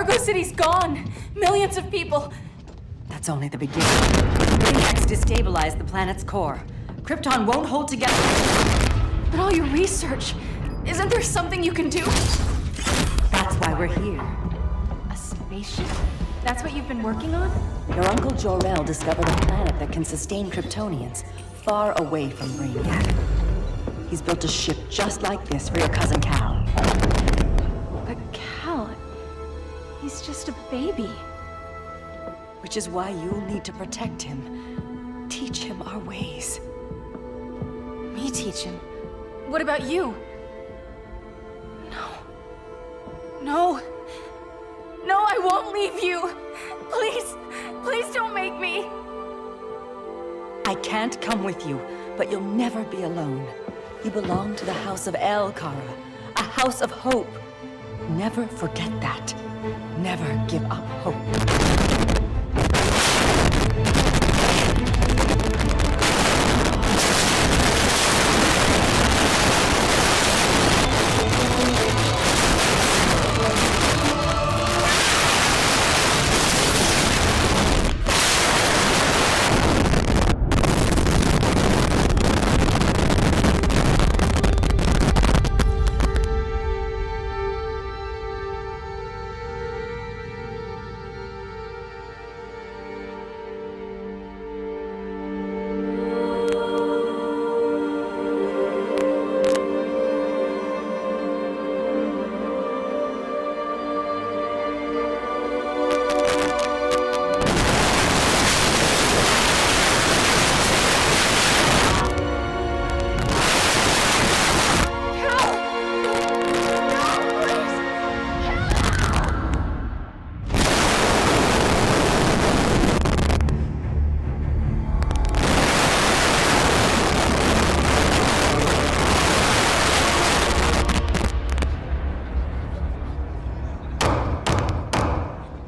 Cargo City's gone. Millions of people. That's only the beginning. Impacts destabilize the planet's core. Krypton won't hold together. But all your research, isn't there something you can do? That's why we're here. A spaceship? That's what you've been working on? Your Uncle Jor-El discovered a planet that can sustain Kryptonians far away from Brainiac. He's built a ship just like this for your cousin Cal. But Cal, he's just a baby. Which is why you'll need to protect him. Teach him our ways. Me teach him? What about you? No, I won't leave you. Please don't make me. I can't come with you, but you'll never be alone. You belong to the House of El, Kara, a house of hope. Never forget that. Never give up hope.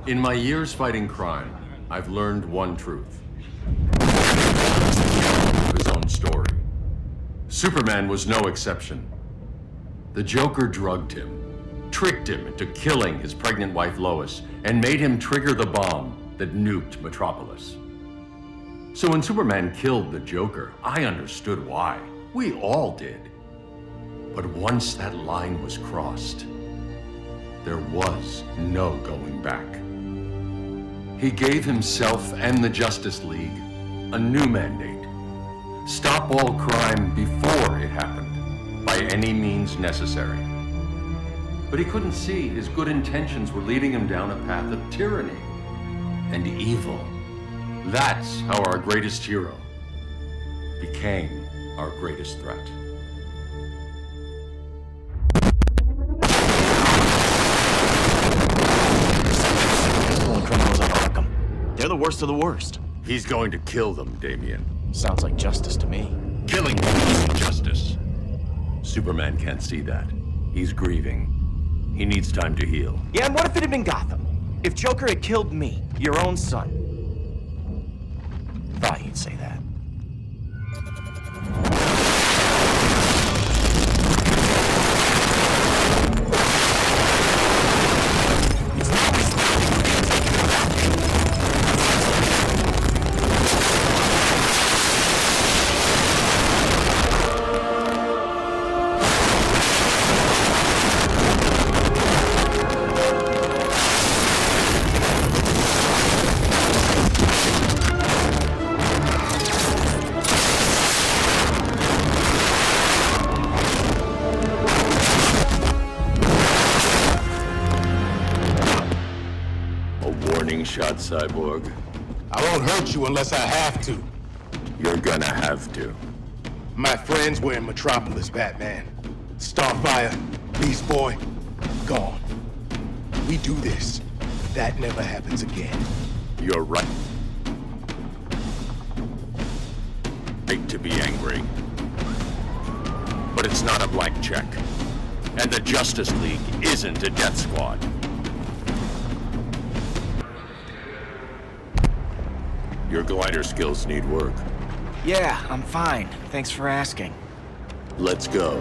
In my years fighting crime, I've learned one truth. His own story. Superman was no exception. The Joker drugged him, tricked him into killing his pregnant wife Lois, and made him trigger the bomb that nuked Metropolis. So when Superman killed the Joker, I understood why. We all did. But once that line was crossed, there was no going back. He gave himself and the Justice League a new mandate. Stop all crime before it happened, by any means necessary. But he couldn't see his good intentions were leading him down a path of tyranny and evil. That's how our greatest hero became our greatest threat. They're the worst of the worst. He's going to kill them, Damian. Sounds like justice to me. Killing them isn't justice. Superman can't see that. He's grieving. He needs time to heal. Yeah, and what if it had been Gotham? If Joker had killed me, your own son? Thought you'd say that. Shot, Cyborg. I won't hurt you unless I have to. You're gonna have to. My friends were in Metropolis, Batman. Starfire, Beast Boy, gone. We do this. That never happens again. You're right. Right to be angry. But it's not a blank check. And the Justice League isn't a death squad. Your glider skills need work. Yeah, I'm fine. Thanks for asking. Let's go.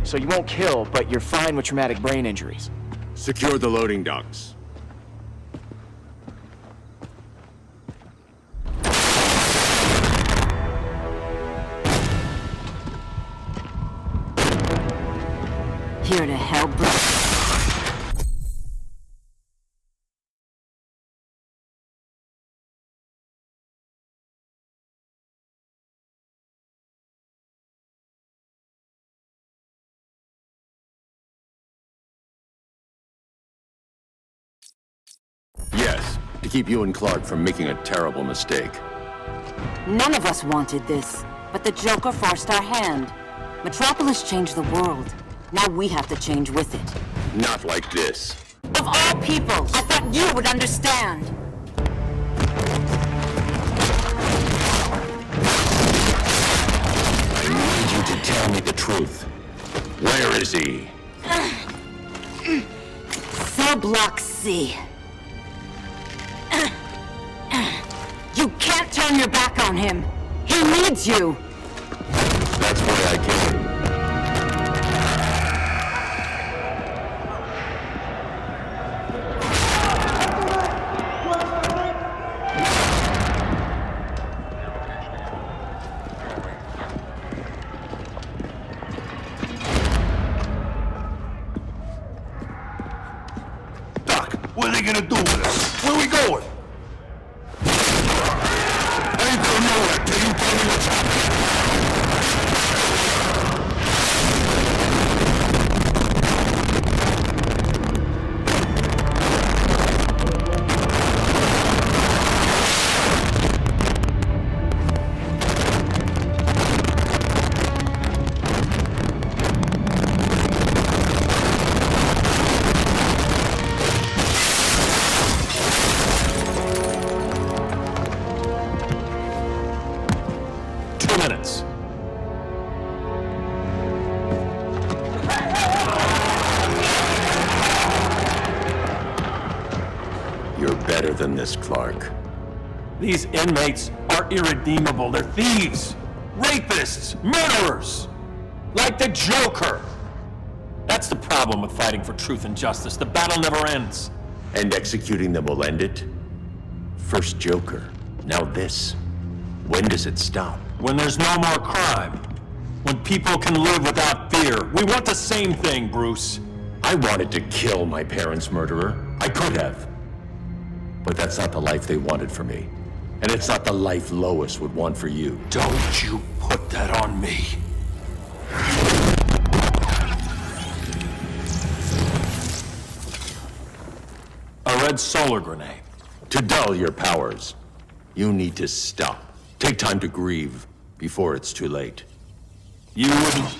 so you won't kill, but you're fine with traumatic brain injuries. Secure the loading docks. Here to help. Yes, to keep you and Clark from making a terrible mistake. None of us wanted this, but the Joker forced our hand. Metropolis changed the world. Now we have to change with it. Not like this. Of all people, I thought you would understand. I need you to tell me the truth. Where is he? Cell Block C. You can't turn your back on him. He needs you. That's why I came. Doc, what are they gonna do with us? Where we going? I ain't gonna know that till you tell me what's happening. You're better than this, Clark. These inmates are irredeemable. They're thieves, rapists, murderers. Like the Joker. That's the problem with fighting for truth and justice. The battle never ends. And executing them will end it? First Joker, now this. When does it stop? When there's no more crime. When people can live without fear. We want the same thing, Bruce. I wanted to kill my parents' murderer. I could have. But that's not the life they wanted for me. And it's not the life Lois would want for you. Don't you put that on me. A red solar grenade. To dull your powers, you need to stop. Take time to grieve before it's too late. You wouldn't...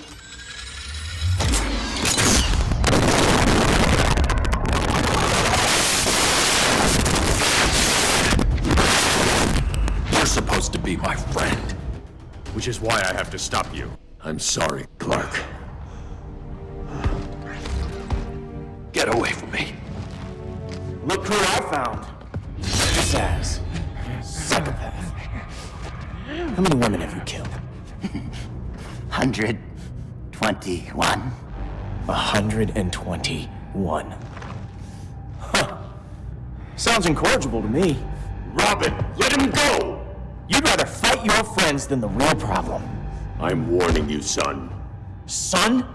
You're supposed to be my friend. Which is why I have to stop you. I'm sorry, Clark. Get away from me. Look who I found. This ass. Psychopath. How many women have you killed? 121. 121. Huh. Sounds incorrigible to me. Robin, let him go! You'd rather fight your friends than the real problem. I'm warning you, son. Son?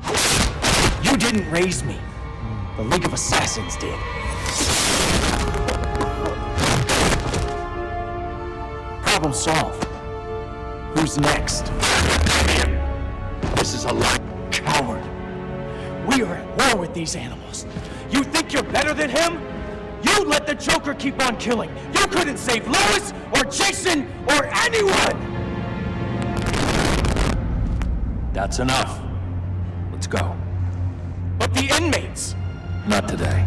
You didn't raise me. The League of Assassins did. Problem solved. Who's next? This is a lie. Coward. We are at war with these animals. You think you're better than him? You let the Joker keep on killing. You couldn't save Lois or Jason or anyone! That's enough. Let's go. But the inmates! Not today.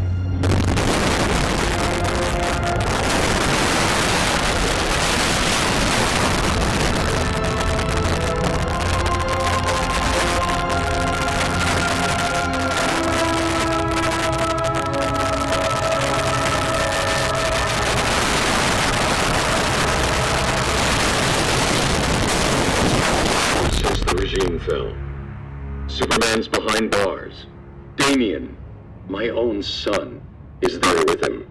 Since the regime fell, Superman's behind bars. Damien, my own son, is there with him.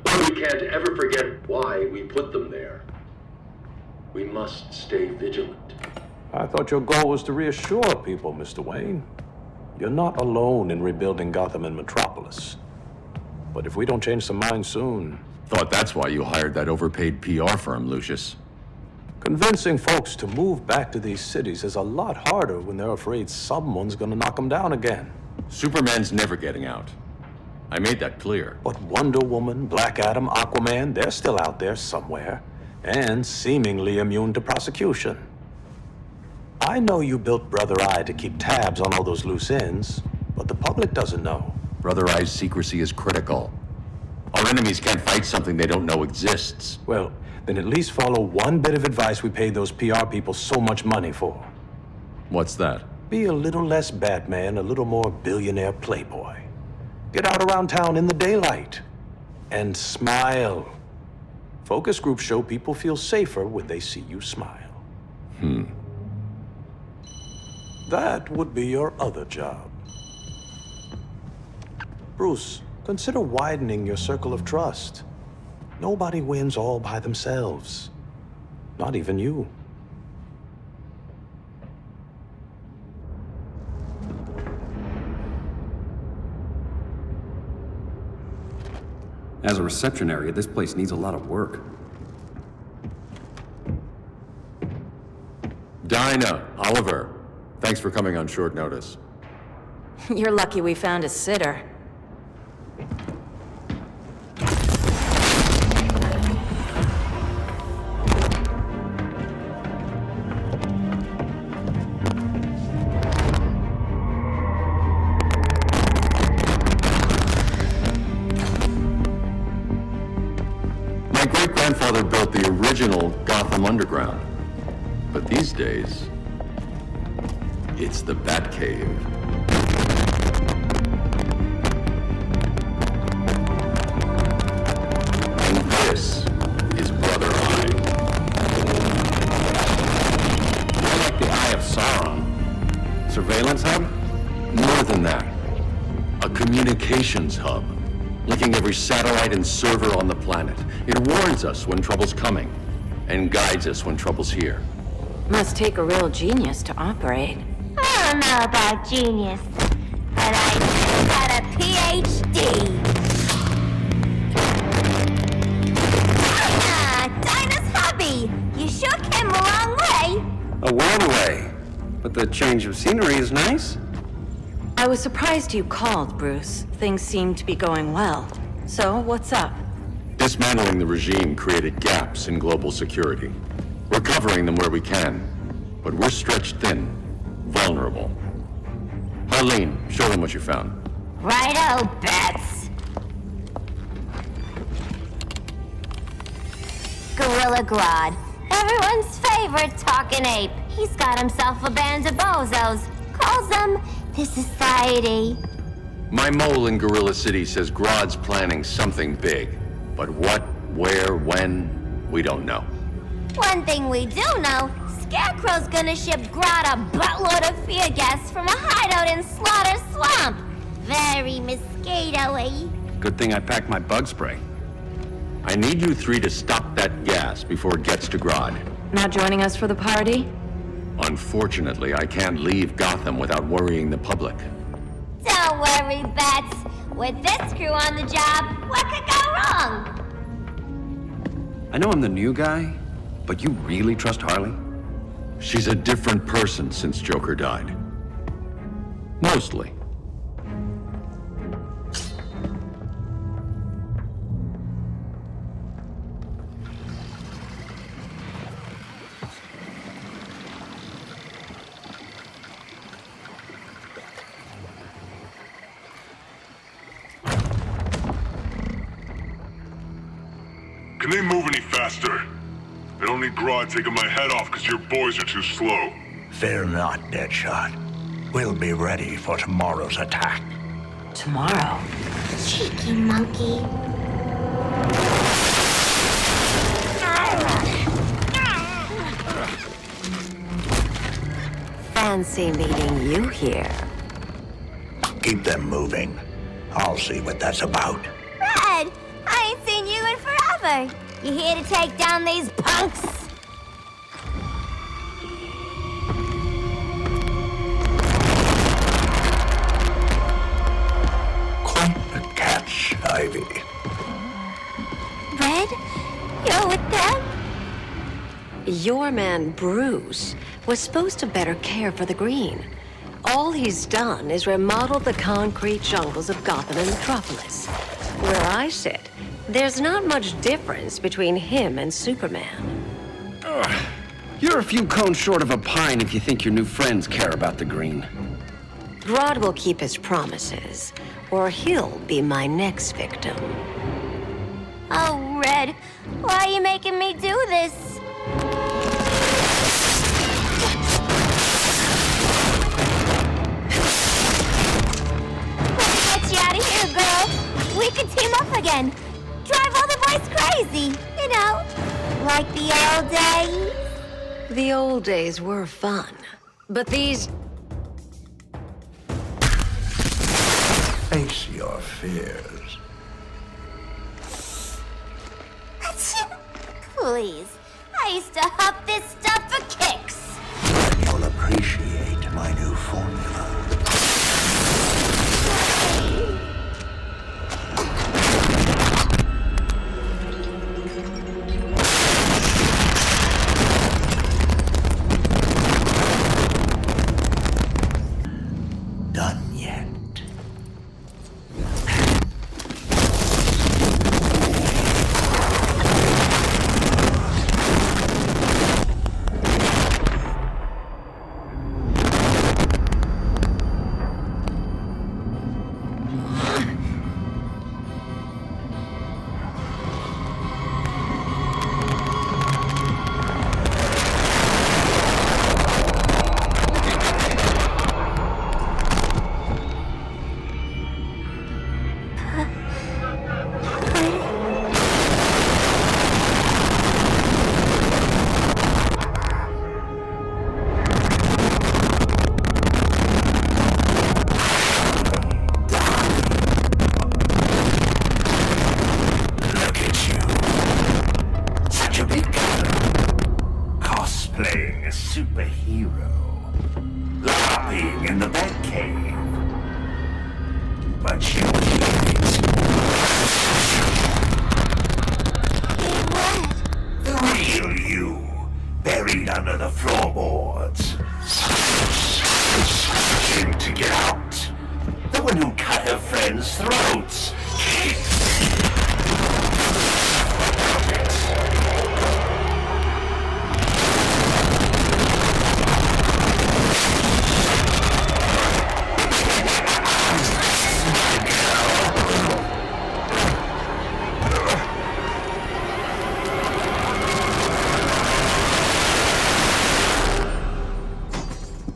But we can't ever forget why we put them there. We must stay vigilant. I thought your goal was to reassure people, Mr. Wayne. You're not alone in rebuilding Gotham and Metropolis. But if we don't change some minds soon... Thought that's why you hired that overpaid PR firm, Lucius. Convincing folks to move back to these cities is a lot harder when they're afraid someone's gonna knock them down again. Superman's never getting out. I made that clear. But Wonder Woman, Black Adam, Aquaman, they're still out there somewhere, and seemingly immune to prosecution. I know you built Brother Eye to keep tabs on all those loose ends, but the public doesn't know. Brother Eye's secrecy is critical. Our enemies can't fight something they don't know exists. Well, then at least follow one bit of advice we paid those PR people so much money for. What's that? Be a little less Batman, a little more billionaire playboy. Get out around town in the daylight. And smile. Focus groups show people feel safer when they see you smile. That would be your other job. Bruce, consider widening your circle of trust. Nobody wins all by themselves. Not even you. As a reception area, this place needs a lot of work. Dinah, Oliver, thanks for coming on short notice. You're lucky we found a sitter. My great-grandfather built the original Gotham Underground. But these days, it's the Batcave. And this is Brother Eye. I like the Eye of Sauron. Surveillance hub? More than that, a communications hub, linking every satellite and server on the planet. It warns us when trouble's coming, and guides us when trouble's here. Must take a real genius to operate. I don't know about genius, but I do got a PhD. Dinah's hubby. You shook him the wrong way. A one way. But the change of scenery is nice. I was surprised you called, Bruce. Things seem to be going well. So, what's up? Dismantling the regime created gaps in global security. We're covering them where we can, but we're stretched thin, vulnerable. Harleen, show them what you found. Righto, Bets. Gorilla Grodd. Everyone's favorite talking ape. He's got himself a band of bozos. Calls them the Society. My mole in Gorilla City says Grodd's planning something big. But what, where, when, we don't know. One thing we do know, Scarecrow's gonna ship Grodd a buttload of fear gas from a hideout in Slaughter Swamp. Very mosquito-y. Good thing I packed my bug spray. I need you three to stop that gas before it gets to Grodd. Not joining us for the party? Unfortunately, I can't leave Gotham without worrying the public. Don't worry, Bats. With this crew on the job, what could go wrong? I know I'm the new guy, but you really trust Harley? She's a different person since Joker died. Mostly. Can they move any faster? I don't need Grodd taking my head off because your boys are too slow. Fear not, Deadshot. We'll be ready for tomorrow's attack. Tomorrow? Cheeky monkey. fancy meeting you here. Keep them moving. I'll see what that's about. Red, I ain't seen you in forever. You here to take down these punks? Quite the catch, Ivy. Red, you're with them? Your man, Bruce, was supposed to better care for the green. All he's done is remodeled the concrete jungles of Gotham and Metropolis. Where I sit, there's not much difference between him and Superman. You're a few cones short of a pine if you think your new friends care about the green. Grodd will keep his promises, or he'll be my next victim. Oh, Red, why are you making me do this? Let's get you out of here, girl. We could team up again. Drive all the boys crazy, you know, like the old days. The old days were fun, but these... Face your fears. Please, I used to huff this stuff for kicks. You'll appreciate my new formula. Done yet? Cosplaying a superhero. Laughing in the Batcave. But you did it. The real you, buried under the floorboards. Searching to get out. The one who cut her friends' throats.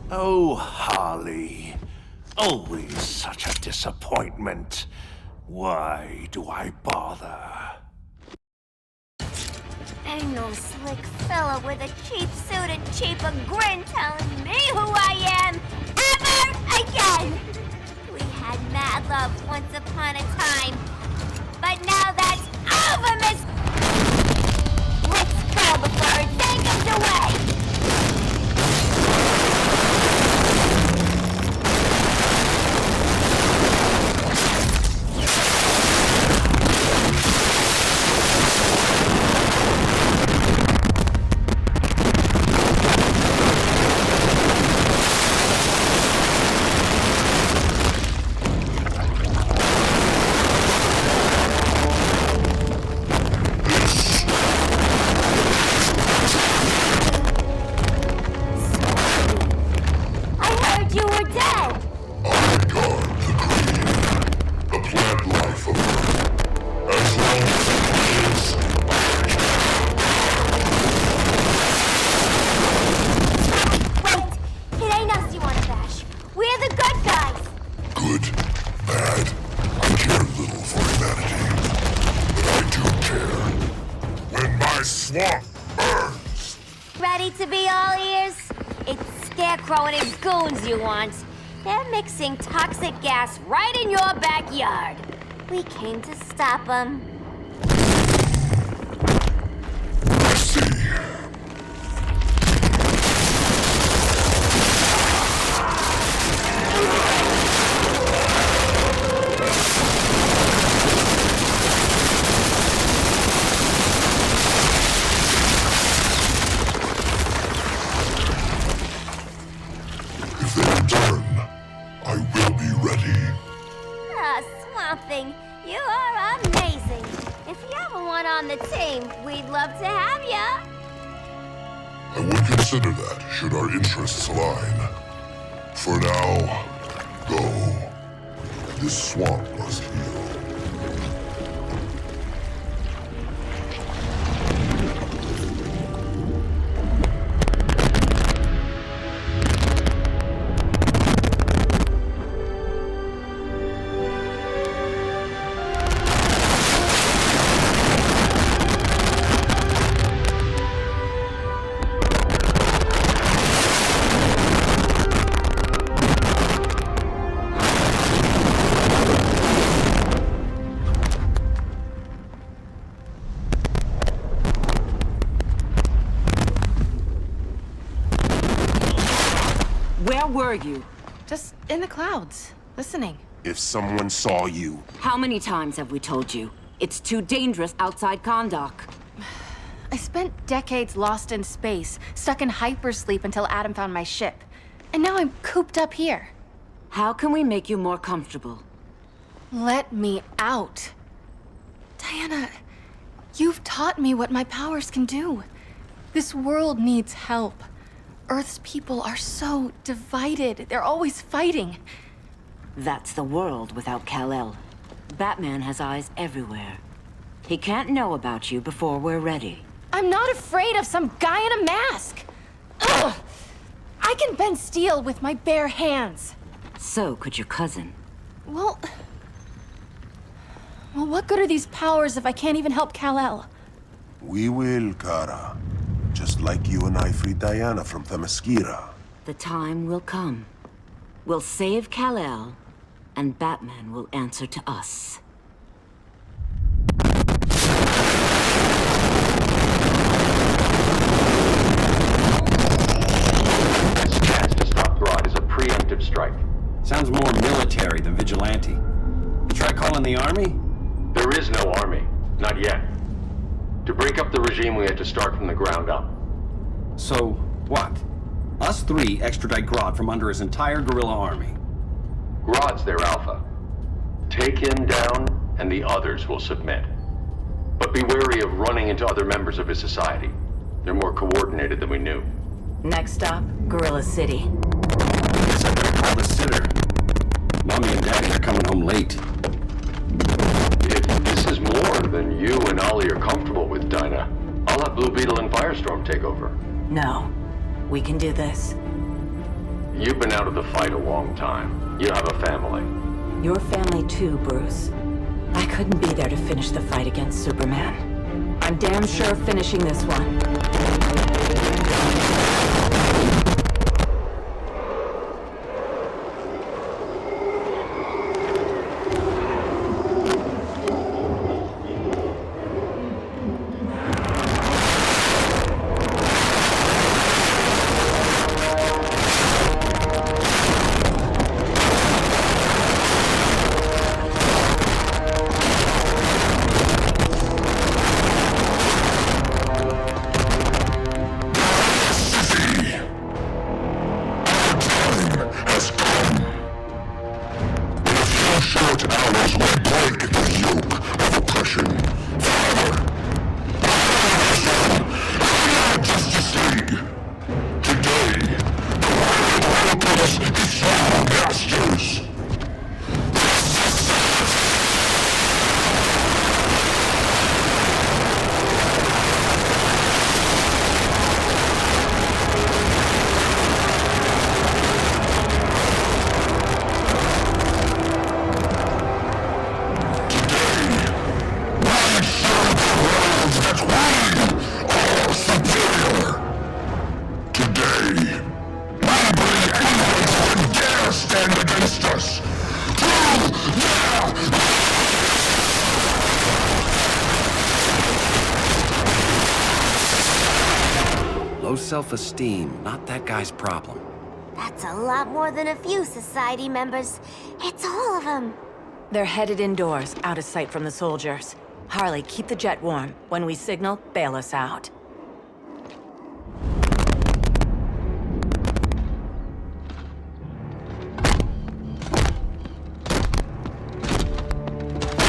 Oh, Harley. Always such a disappointment. Why do I bother? Ain't no slick fella with a cheap suit and cheaper grin telling me who I am ever again. We had mad love once upon a time, but now that's over, Miss. Let's go before it dangles away. Swamp burns! Ready to be all ears? It's Scarecrow and his goons you want. They're mixing toxic gas right in your backyard. We came to stop them. If they return, I will be ready. Ah, Swamp Thing, you are amazing. If you ever want on the team, we'd love to have ya. I would consider that should our interests align. For now, go. This swamp must heal. Where were you? Just in the clouds, listening. If someone saw you, How many times have we told you? It's too dangerous outside Kondak. I spent decades lost in space, stuck in hypersleep until Adam found my ship. And now I'm cooped up here. How can we make you more comfortable? Let me out. Diana, you've taught me what my powers can do. This world needs help. Earth's people are so divided. They're always fighting. That's the world without Kal-El. Batman has eyes everywhere. He can't know about you before we're ready. I'm not afraid of some guy in a mask. Ugh! I can bend steel with my bare hands. So could your cousin. Well, what good are these powers if I can't even help Kal-El? We will, Kara. Just like you and I freed Diana from Themyscira. The time will come. We'll save Kal-El, and Batman will answer to us. This chance to stop Grodd is a preemptive strike. Sounds more military than vigilante. You try calling the army? There is no army. Not yet. To break up the regime, we had to start from the ground up. So, what? Us three extradite Grodd from under his entire guerrilla army. Grodd's their alpha. Take him down, and the others will submit. But be wary of running into other members of his society. They're more coordinated than we knew. Next stop, Gorilla City. Guess I better call the sitter. Mommy and Daddy are coming home late. If this is more than you and Ollie are comfortable with, Dinah, I'll have Blue Beetle and Firestorm take over. No, we can do this. You've been out of the fight a long time. You have a family. Your family too, Bruce. I couldn't be there to finish the fight against Superman. I'm damn sure finishing this one. self-esteem, not that guy's problem. That's a lot more than a few society members. It's all of them. They're headed indoors, out of sight from the soldiers. Harley, keep the jet warm. When we signal, bail us out.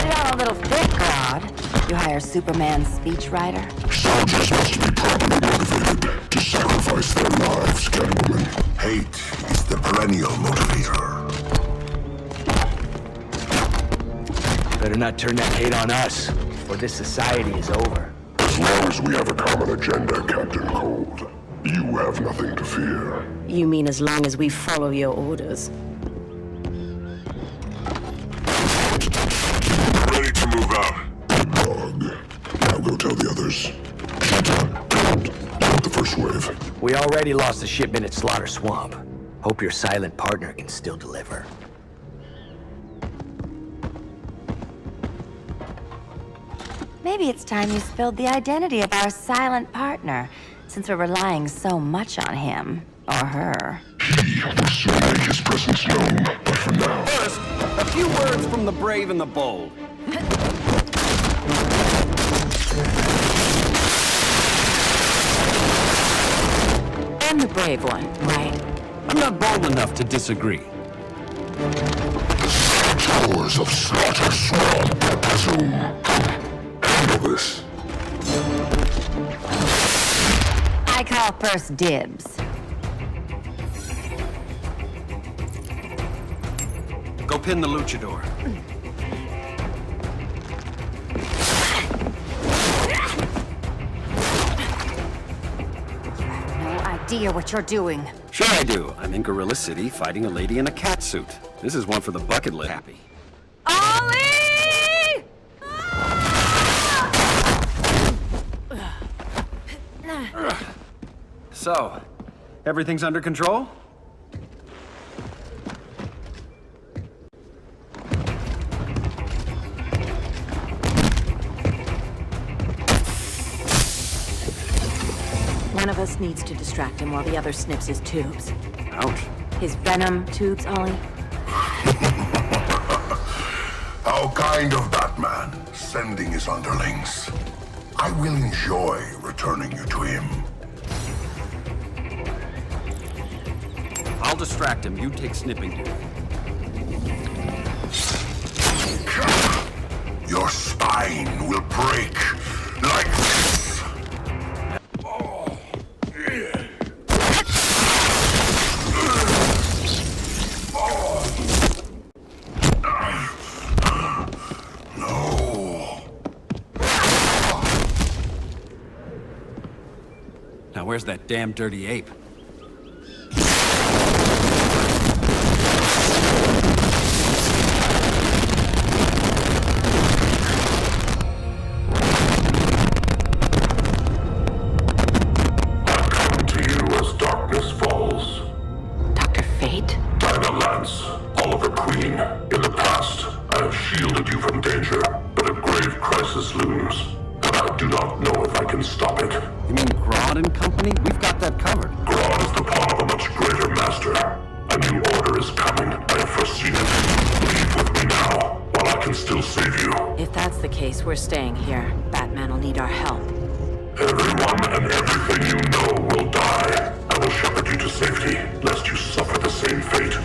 You're all a little thick, Claude. You hire Superman's speechwriter? Soldiers must be properly motivated to sacrifice their lives, Catwoman. Hate is the perennial motivator. Better not turn that hate on us, or this society is over. As long as we have a common agenda, Captain Cold, you have nothing to fear. You mean as long as we follow your orders? Ready to move out. Good dog. Now go tell the others. Santa, Cold, start the first wave. We already lost a shipment at Slaughter Swamp. Hope your silent partner can still deliver. Maybe it's time you spilled the identity of our silent partner, since we're relying so much on him, or her. He will soon make his presence known, but for now... First, a few words from the brave and the bold. I'm the brave one, right? I'm not bold enough to disagree. The towers of Slaughter Swamp, I presume. Handle this. I call first dibs. Go pin the luchador. No idea what you're doing. Sure I do. I'm in Gorilla City fighting a lady in a cat suit. This is one for the bucket list. Happy. Ollie! So, everything's under control? One of us needs to distract him while the other snips his tubes. Ouch. His venom tubes, Ollie. How kind of Batman, sending his underlings. I will enjoy returning you to him. I'll distract him. You take snipping duty. Your spine will break like this. No. Now where's that damn dirty ape? You mean Grodd and Company? We've got that covered. Grodd is the pawn of a much greater master. A new order is coming. I have foreseen it. Leave with me now, while I can still save you. If that's the case, we're staying here. Batman will need our help. Everyone and everything you know will die. I will shepherd you to safety, lest you suffer the same fate.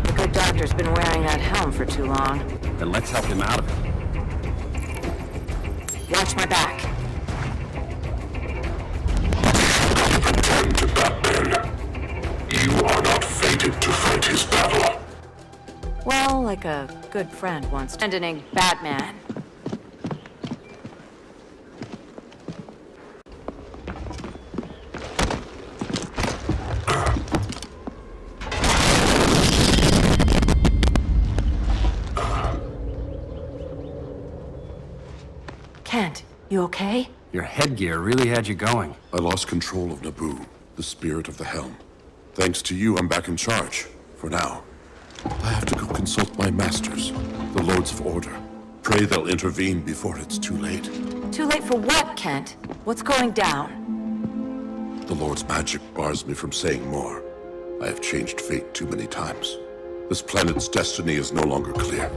The good doctor's been wearing that helm for too long. Then let's help him out of it. Watch my back. Pretend to Batman. You are not fated to fight his battle. Well, like a good friend once. Abandoning Batman. Kent, you okay? Your headgear really had you going. I lost control of Naboo, the spirit of the helm. Thanks to you, I'm back in charge. For now. I have to go consult my masters, the Lords of Order. Pray they'll intervene before it's too late. Too late for what, Kent? What's going down? The Lord's magic bars me from saying more. I have changed fate too many times. This planet's destiny is no longer clear.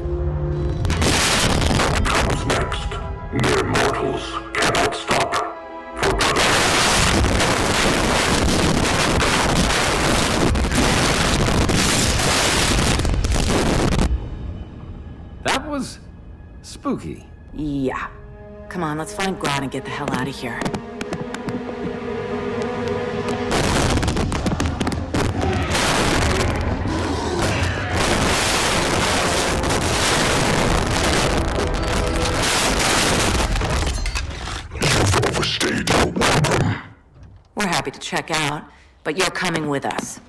What comes next? Mere mortals cannot stop. That was spooky. Yeah. Come on, let's find Grodd and get the hell out of here. You've overstayed your welcome. We're happy to check out, but you're coming with us.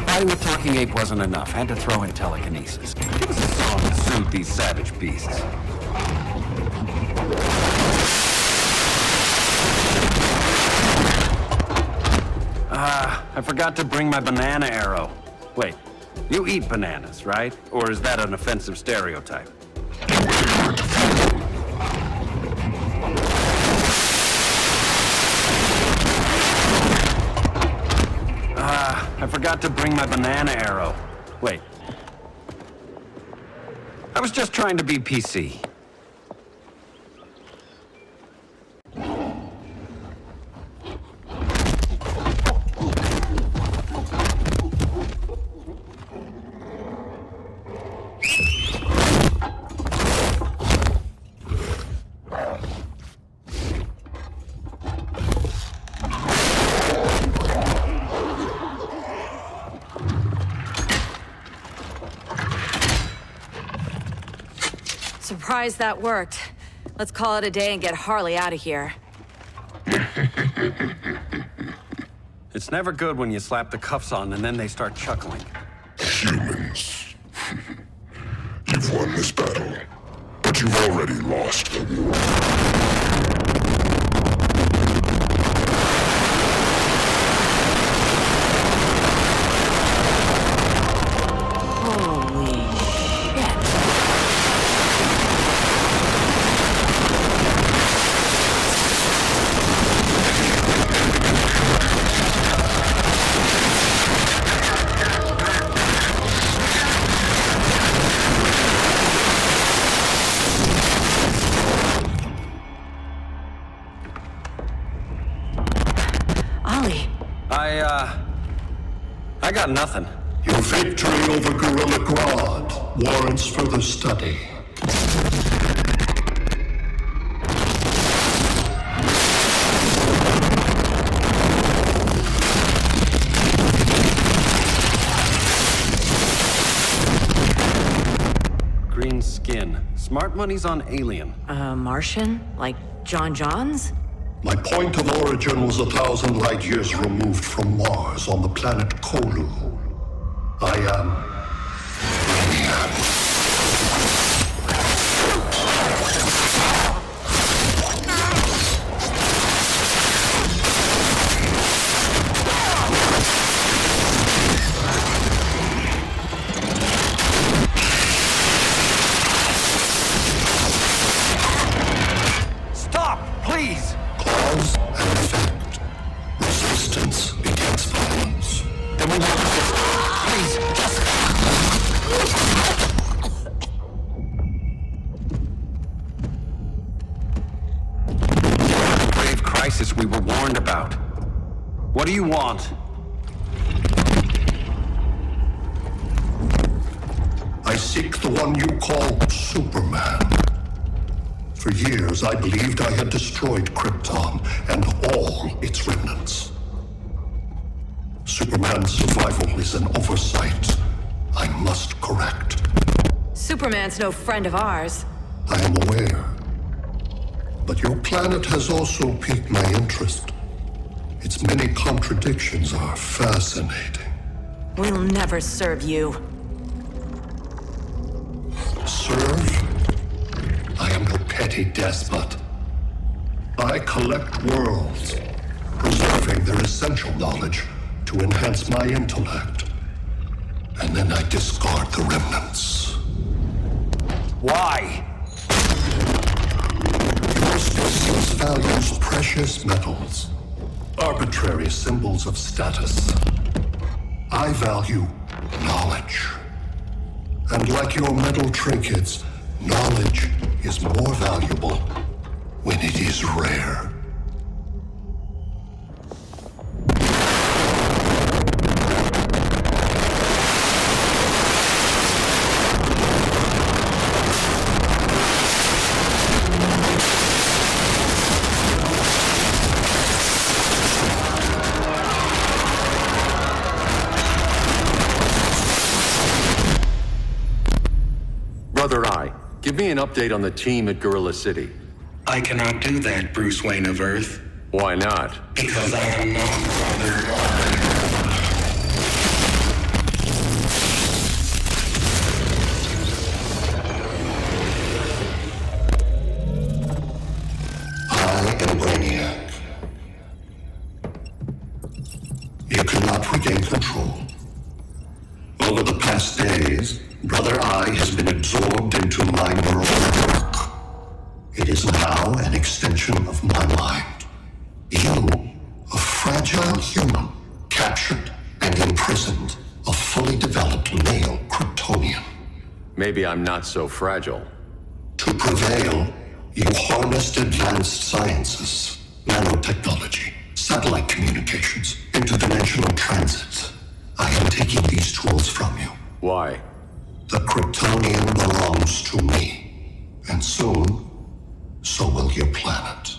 Fighting the talking ape wasn't enough. Had to throw in telekinesis. Give us a song to soothe these savage beasts. I forgot to bring my banana arrow. Wait, you eat bananas, right? Or is that an offensive stereotype? I forgot to bring my banana arrow. Wait. I was just trying to be PC. Surprised that worked. Let's call it a day and get Harley out of here. It's never good when you slap the cuffs on and then they start chuckling. Humans. You've won this battle, but you've already lost the war. I got nothing. Your victory over Gorilla Grodd warrants further study. Green skin. Smart money's on alien. Martian? Like John Johns? My point of origin was 1,000 light years removed from Mars on the planet Kolu. I am Brainiac. Stop, please! Cause and effect. Resistance begets violence. Then we want to please, just... Grave crisis we were warned about. What do you want? I seek the one you call Superman. For years, I believed I had destroyed Krypton and all its remnants. Superman's survival is an oversight I must correct. Superman's no friend of ours. I am aware. But your planet has also piqued my interest. Its many contradictions are fascinating. We'll never serve you. Serve? I am no petty despot. I collect worlds, preserving their essential knowledge to enhance my intellect. and then I discard the remnants. Why? Your species values precious metals, arbitrary symbols of status. I value knowledge. And like your metal trinkets, knowledge is more valuable when it is rare. Brother Eye, give me an update on the team at Gorilla City. I cannot do that, Bruce Wayne of Earth. Why not? Because I am not Brother. I am Brainiac. You cannot regain control. Over the past days, Brother Eye has been absorbed into my neural network. It is now an extension of my mind. You, a fragile human, captured and imprisoned a fully developed male Kryptonian. Maybe I'm not so fragile. To prevail, you harnessed advanced sciences, nanotechnology, satellite communications, interdimensional transit. I am taking these tools from you. Why? The Kryptonian belongs to me, and soon, so will your planet.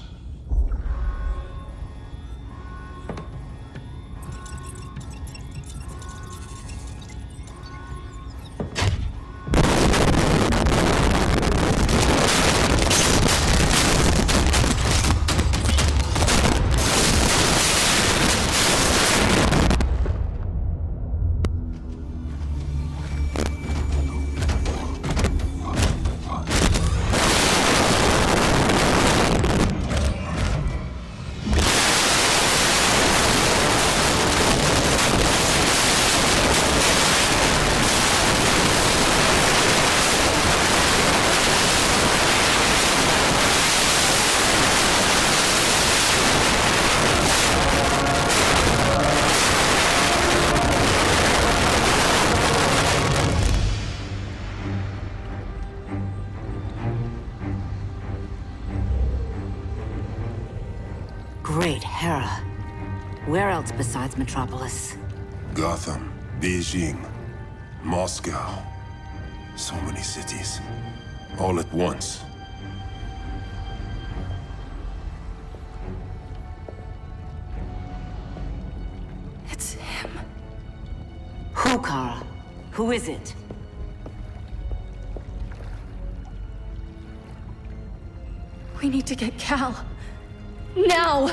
Great Hera. Where else besides Metropolis? Gotham, Beijing, Moscow. So many cities. All at once. It's him. Who, Kara? Who is it? We need to get Cal. Now!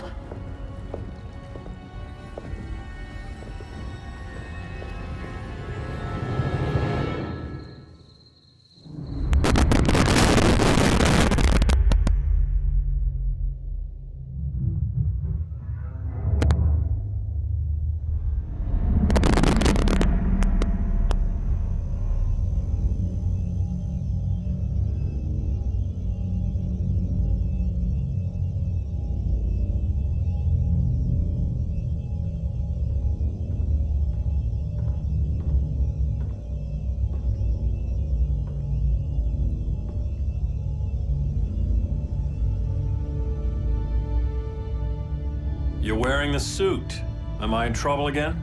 You're wearing the suit. Am I in trouble again?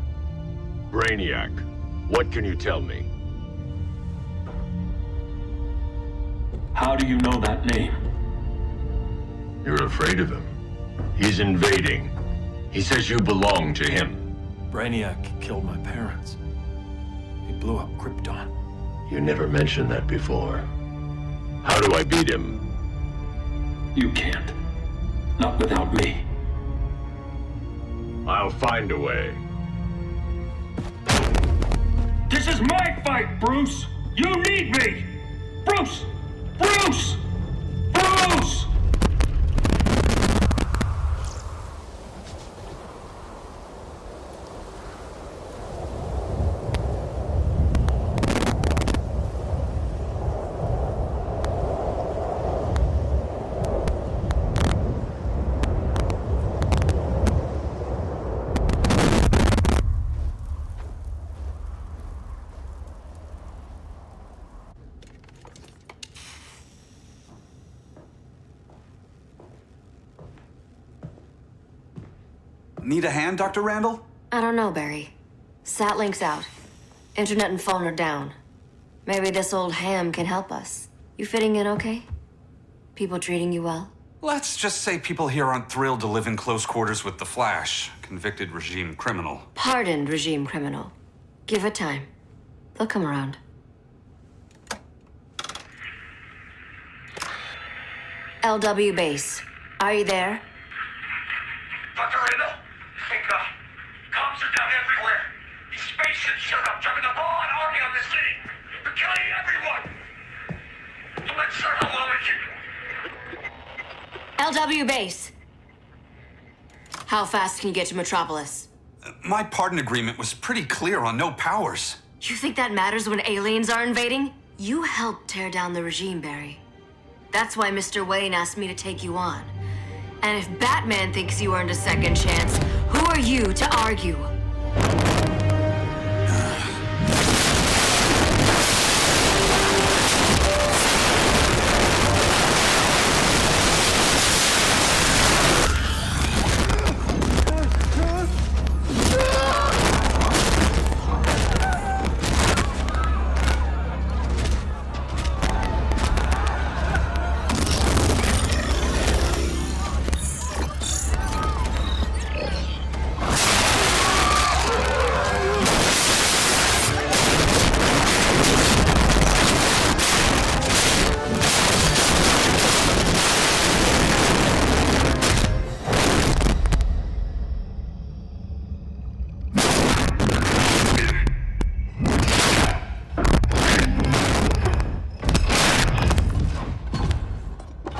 Brainiac, what can you tell me? How do you know that name? You're afraid of him. He's invading. He says you belong to him. Brainiac killed my parents. He blew up Krypton. You never mentioned that before. How do I beat him? You can't. Not without me. I'll find a way. This is my fight, Bruce! You need me! Bruce! Bruce! Bruce! Need a hand, Dr. Randall? I don't know, Barry. Satlink's out. Internet and phone are down. Maybe this old ham can help us. You fitting in okay? People treating you well? Let's just say people here aren't thrilled to live in close quarters with the Flash, convicted regime criminal. Pardoned regime criminal. Give it time. They'll come around. LW base. Are you there? Dr. Randall? Thank God. Cops are down everywhere. These spaceships showed up, driving the ball and army on this city. They're killing everyone. I'm not sure how long it can... LW base. How fast can you get to Metropolis? My pardon agreement was pretty clear on no powers. You think that matters when aliens are invading? You helped tear down the regime, Barry. That's why Mr. Wayne asked me to take you on. And if Batman thinks you earned a second chance, who are you to argue?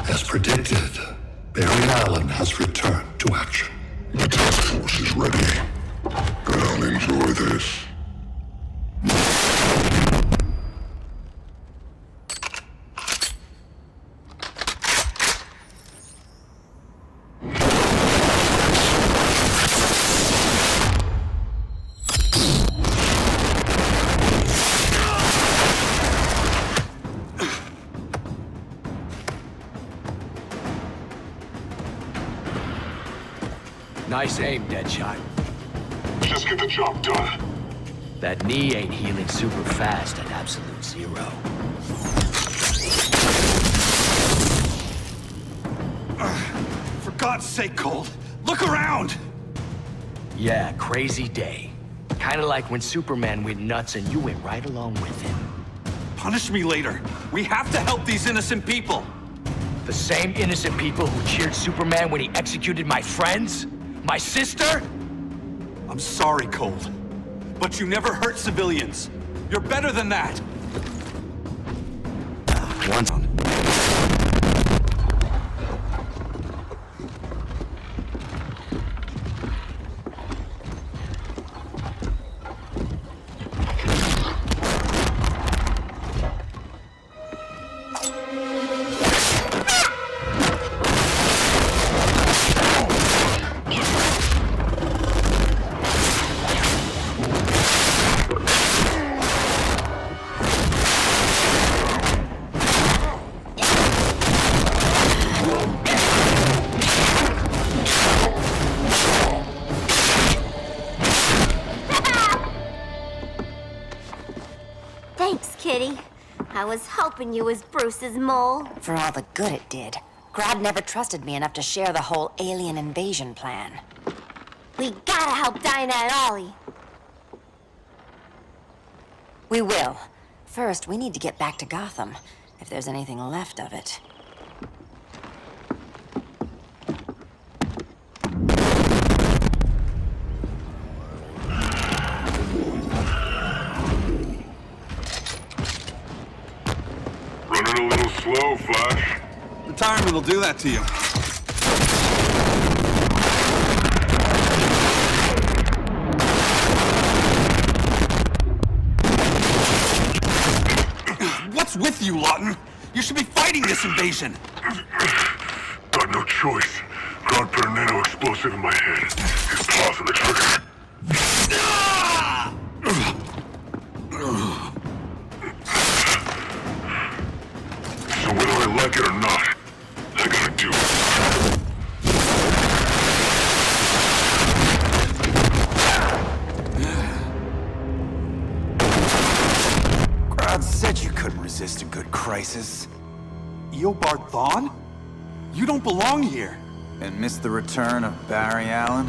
As predicted, Barry Allen has returned to action. The task force is ready. I'll enjoy this. Nice aim, Deadshot. Just get the job done. That knee ain't healing super fast at absolute zero. For God's sake, Cold, look around! Yeah, crazy day. Kinda like when Superman went nuts and you went right along with him. Punish me later. We have to help these innocent people. The same innocent people who cheered Superman when he executed my friends? My sister? I'm sorry, Cold, but you never hurt civilians. You're better than that. Once. Thanks, Kitty. I was hoping you was Bruce's mole. For all the good it did. Grodd never trusted me enough to share the whole alien invasion plan. We gotta help Dinah and Ollie. We will. First, we need to get back to Gotham, if there's anything left of it. Running a little slow, Flash. Retirement will do that to you. What's with you, Lawton? You should be fighting this invasion. Got no choice. Ground put a nano explosive in my head. His paws on the trigger. So whether I like it or not, I gotta do it. Theo Barthon? You don't belong here. And miss the return of Barry Allen?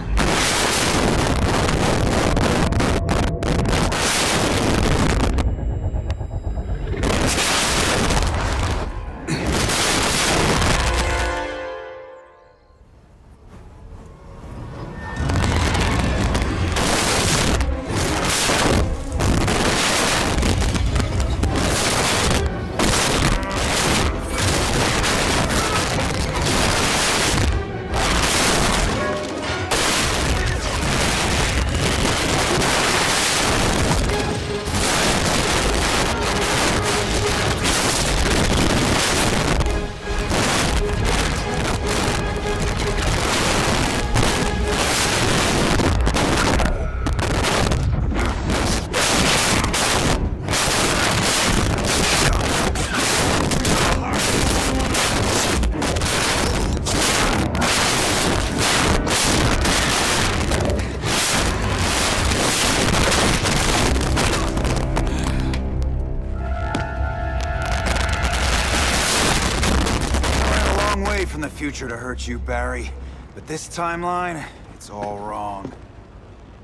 From the future to hurt you, Barry. But this timeline, it's all wrong.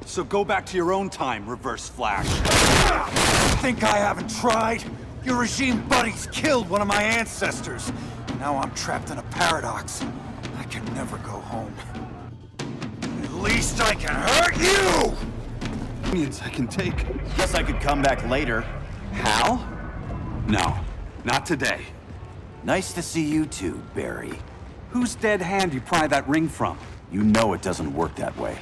So go back to your own time, Reverse Flash. Think I haven't tried? Your regime buddies killed one of my ancestors. Now I'm trapped in a paradox. I can never go home. At least I can hurt you! Means I can take. Guess I could come back later. Hal? No, not today. Nice to see you too, Barry. Whose dead hand you pry that ring from? You know it doesn't work that way.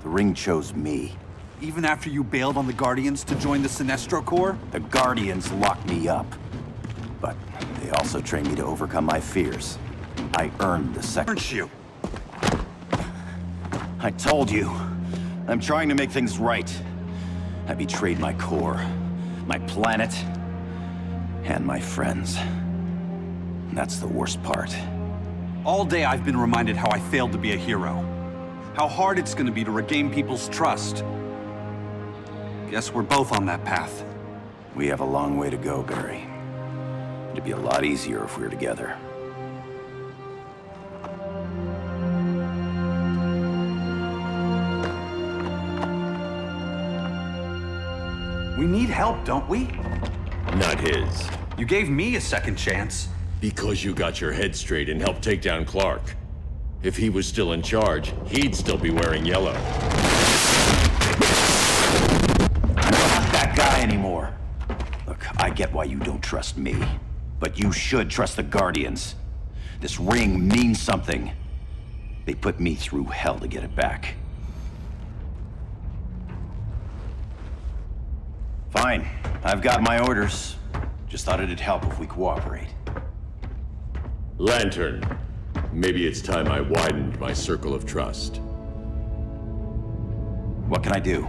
The ring chose me. Even after you bailed on the Guardians to join the Sinestro Corps? The Guardians locked me up. But they also trained me to overcome my fears. I earned the second. Aren't you? I told you. I'm trying to make things right. I betrayed my Corps, my planet, and my friends. That's the worst part. All day I've been reminded how I failed to be a hero. How hard it's gonna be to regain people's trust. Guess we're both on that path. We have a long way to go, Barry. It'd be a lot easier if we were together. We need help, don't we? Not his. You gave me a second chance. Because you got your head straight and helped take down Clark. If he was still in charge, he'd still be wearing yellow. I'm not that guy anymore. Look, I get why you don't trust me. But you should trust the Guardians. This ring means something. They put me through hell to get it back. Fine. I've got my orders. Just thought it'd help if we cooperate. Lantern, maybe it's time I widened my circle of trust. What can I do?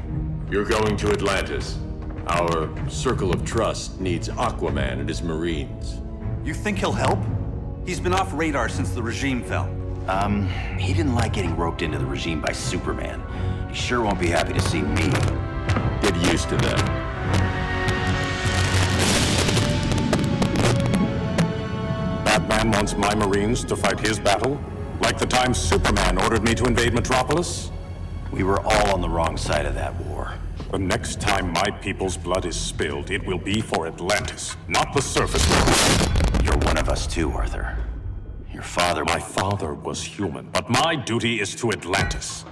You're going to Atlantis. Our circle of trust needs Aquaman and his Marines. You think he'll help? He's been off radar since the regime fell. He didn't like getting roped into the regime by Superman. He sure won't be happy to see me. Get used to that. Batman wants my Marines to fight his battle? Like the time Superman ordered me to invade Metropolis? We were all on the wrong side of that war. The next time my people's blood is spilled, it will be for Atlantis, not the surface. You're one of us too, Arthur. Your father... My father was human, but my duty is to Atlantis.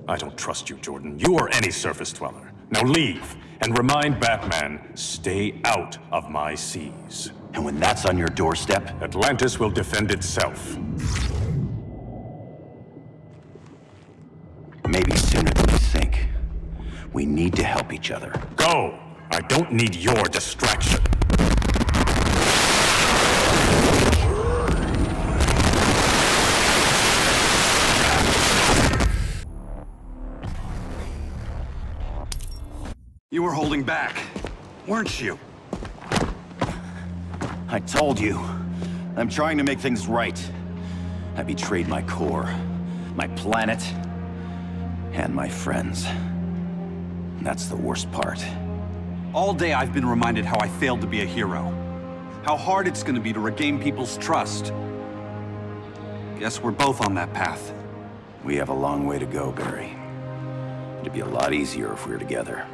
I don't trust you, Jordan. You or any surface dweller. Now leave, and remind Batman, stay out of my seas. And when that's on your doorstep... Atlantis will defend itself. Maybe sooner than you think. We need to help each other. Go! I don't need your distraction. You were holding back, weren't you? I told you. I'm trying to make things right. I betrayed my Corps, my planet, and my friends. That's the worst part. All day I've been reminded how I failed to be a hero. how hard it's gonna be to regain people's trust. Guess we're both on that path. We have a long way to go, Barry. It'd be a lot easier if we were together.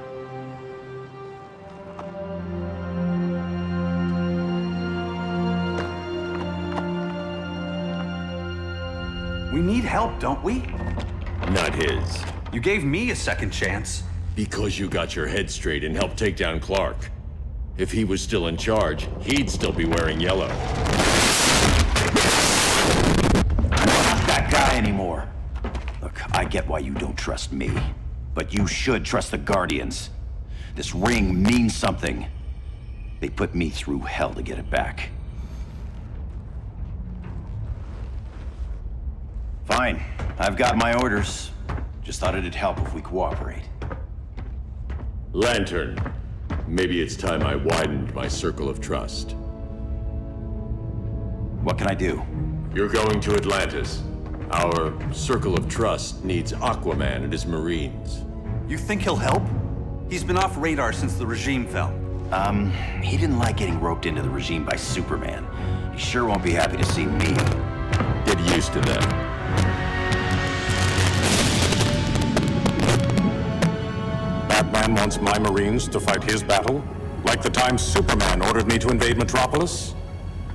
We need help, don't we? Not his. You gave me a second chance. Because you got your head straight and helped take down Clark. If he was still in charge, he'd still be wearing yellow. I'm not that guy anymore. Look, I get why you don't trust me. But you should trust the Guardians. This ring means something. They put me through hell to get it back. Fine. I've got my orders. Just thought it'd help if we cooperate. Lantern, maybe it's time I widened my circle of trust. What can I do? You're going to Atlantis. Our circle of trust needs Aquaman and his Marines. You think he'll help? He's been off radar since the regime fell. He didn't like getting roped into the regime by Superman. He sure won't be happy to see me. Get used to that. Batman wants my Marines to fight his battle? Like the time Superman ordered me to invade Metropolis?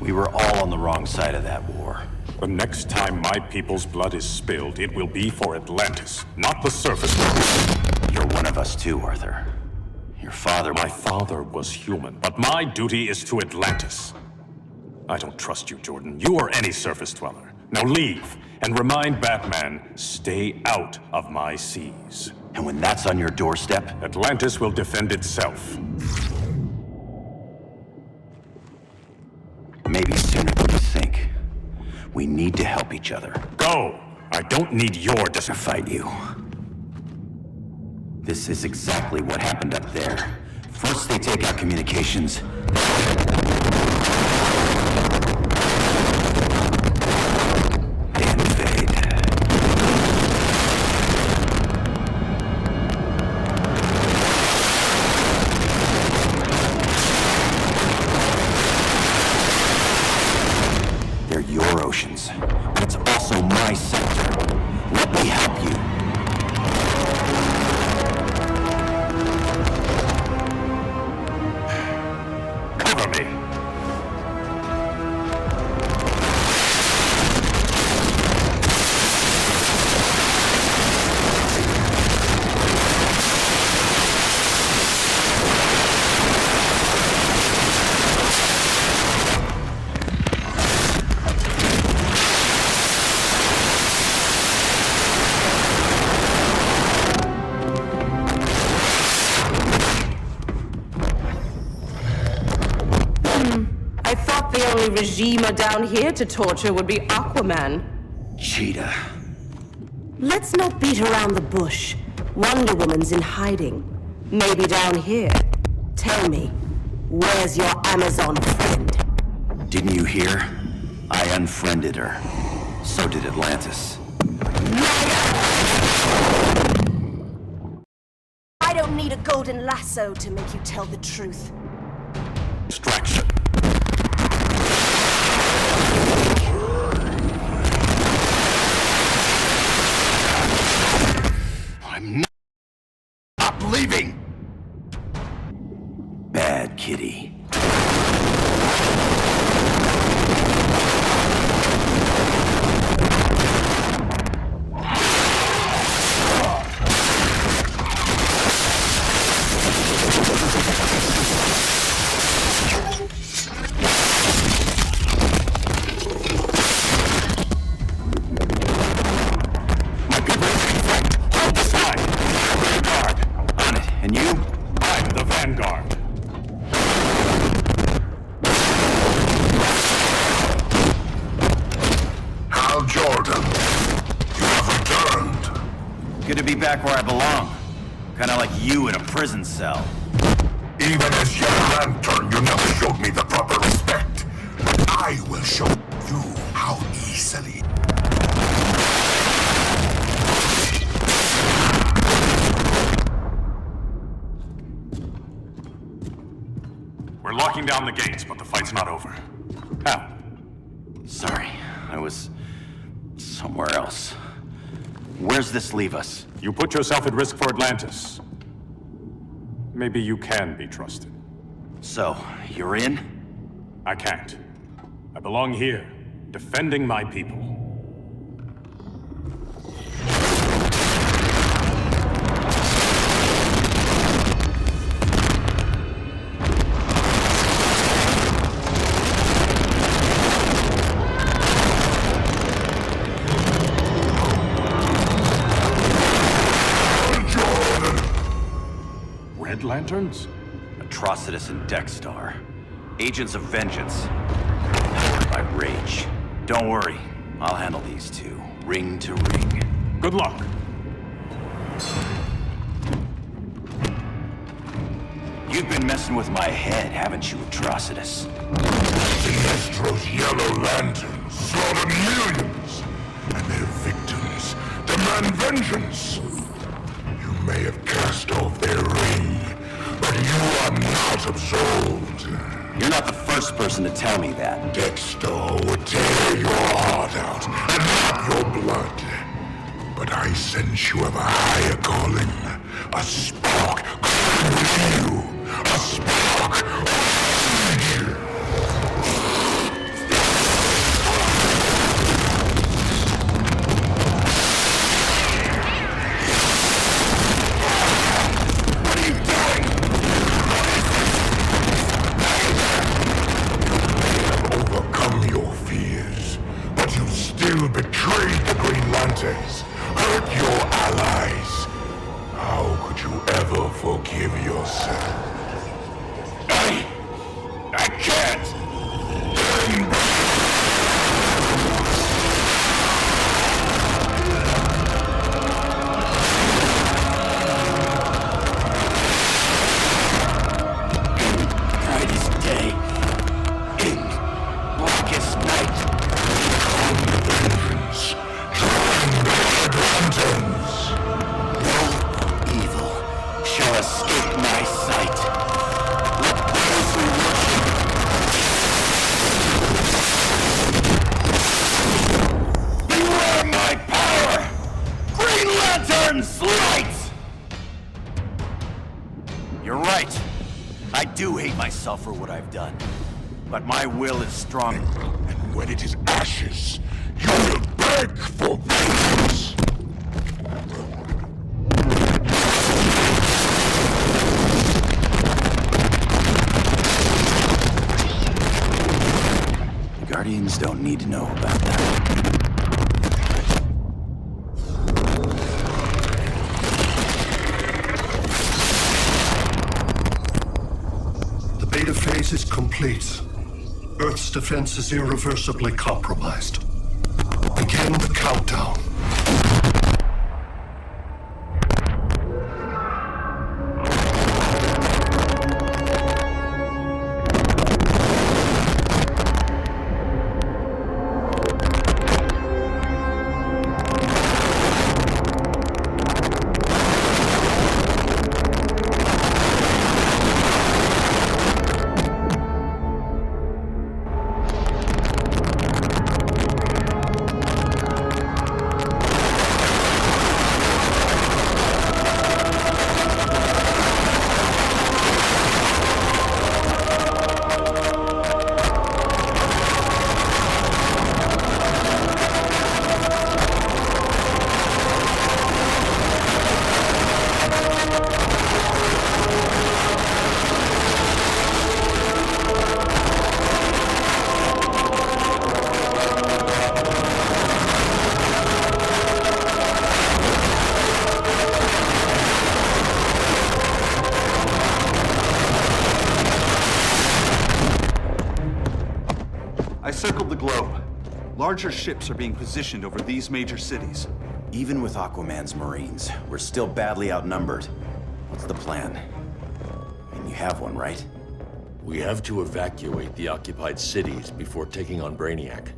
We were all on the wrong side of that war. The next time my people's blood is spilled, it will be for Atlantis, not the surface. You're one of us too, Arthur. Your father... My father was human, but my duty is to Atlantis. I don't trust you, Jordan. You or any surface dweller. Now leave, and remind Batman, stay out of my seas. And when that's on your doorstep... Atlantis will defend itself. Maybe sooner than you think. We need to help each other. Go! I don't need your To fight you. This is exactly what happened up there. First they take out communications. They invade. They're your oceans, but it's also my sector. Let me help you. Cover me! I thought the only regimer down here to torture would be Aquaman. Cheetah. Let's not beat around the bush. Wonder Woman's in hiding. Maybe down here. Tell me, where's your Amazon friend? Didn't you hear? I unfriended her. So did Atlantis. I don't need a golden lasso to make you tell the truth. Distraction. I'm not leaving! Bad kitty. And you? I'm the Vanguard. Hal Jordan, you have returned. Good to be back where I belong. Kinda like you in a prison cell. Even as your Lantern, you never showed me the proper respect. But I will show you how easily. We're locking down the gates, but the fight's not over. Hal. Sorry, I was somewhere else. Where's this leave us? You put yourself at risk for Atlantis. Maybe you can be trusted. So, you're in? I can't. I belong here, defending my people. Red Lanterns? Atrocitus and Dexstar. Agents of Vengeance. Powered by rage. Don't worry, I'll handle these two, ring to ring. Good luck. You've been messing with my head, haven't you, Atrocitus? Sinestro's yellow lanterns slaughter millions, and their victims demand vengeance. You may have cast off their ring, but you are not absolved. You're not the first person to tell me that. Dexter would tear your heart out and lap your blood. But I sense you have a higher calling. A spark calling within you. A spark of rage. What are you doing? Overcome your fears, but you still betrayed the Green Lanterns, hurt your allies. How could you ever forgive yourself? I can't! Brightest day. In blackest night. Vengeance, join the Red Lanterns. No evil shall escape my sight. Let those who worship. You are my power! Green Lantern's light! You're right. I do hate myself for what I've done. But my will is strong. And when it is ashes, you will beg for vengeance. The Guardians don't need to know about that. The beta phase is complete. Earth's defense is irreversibly compromised. Begin the countdown. I circled the globe. Larger ships are being positioned over these major cities. Even with Aquaman's Marines, we're still badly outnumbered. What's the plan? I mean, you have one, right? We have to evacuate the occupied cities before taking on Brainiac.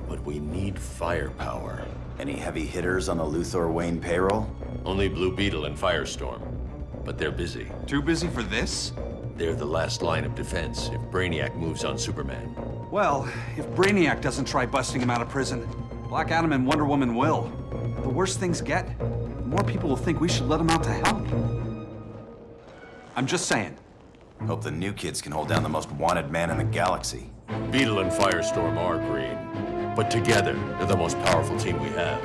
But we need firepower. Any heavy hitters on the Luthor Wayne payroll? Only Blue Beetle and Firestorm. But they're busy. Too busy for this? They're the last line of defense if Brainiac moves on Superman. Well, if Brainiac doesn't try busting him out of prison, Black Adam and Wonder Woman will. The worse things get, the more people will think we should let him out to help. I'm just saying. Hope the new kids can hold down the most wanted man in the galaxy. Beetle and Firestorm are green, but together, they're the most powerful team we have.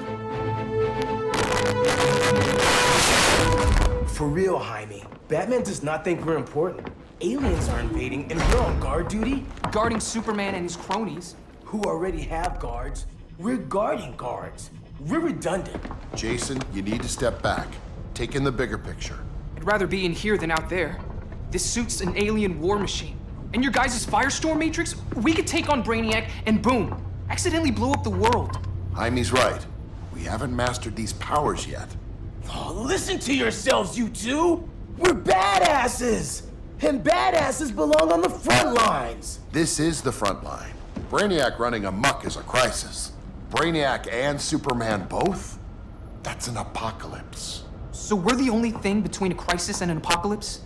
For real, Jaime. Batman does not think we're important. Aliens are invading, and we're on guard duty? Guarding Superman and his cronies. Who already have guards. We're guarding guards. We're redundant. Jason, you need to step back. Take in the bigger picture. I'd rather be in here than out there. This suit's an alien war machine. And your guys' Firestorm Matrix, we could take on Brainiac and boom, accidentally blow up the world. Jaime's right. We haven't mastered these powers yet. Oh, listen to yourselves, you two! We're badasses! And badasses belong on the front lines! This is the front line. Brainiac running amok is a crisis. Brainiac and Superman both? That's an apocalypse. So we're the only thing between a crisis and an apocalypse?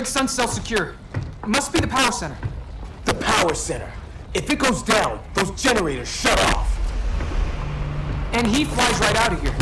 Sun's cell secure. It must be the power center. The power center. If it goes down, those generators shut off. And he flies right out of here.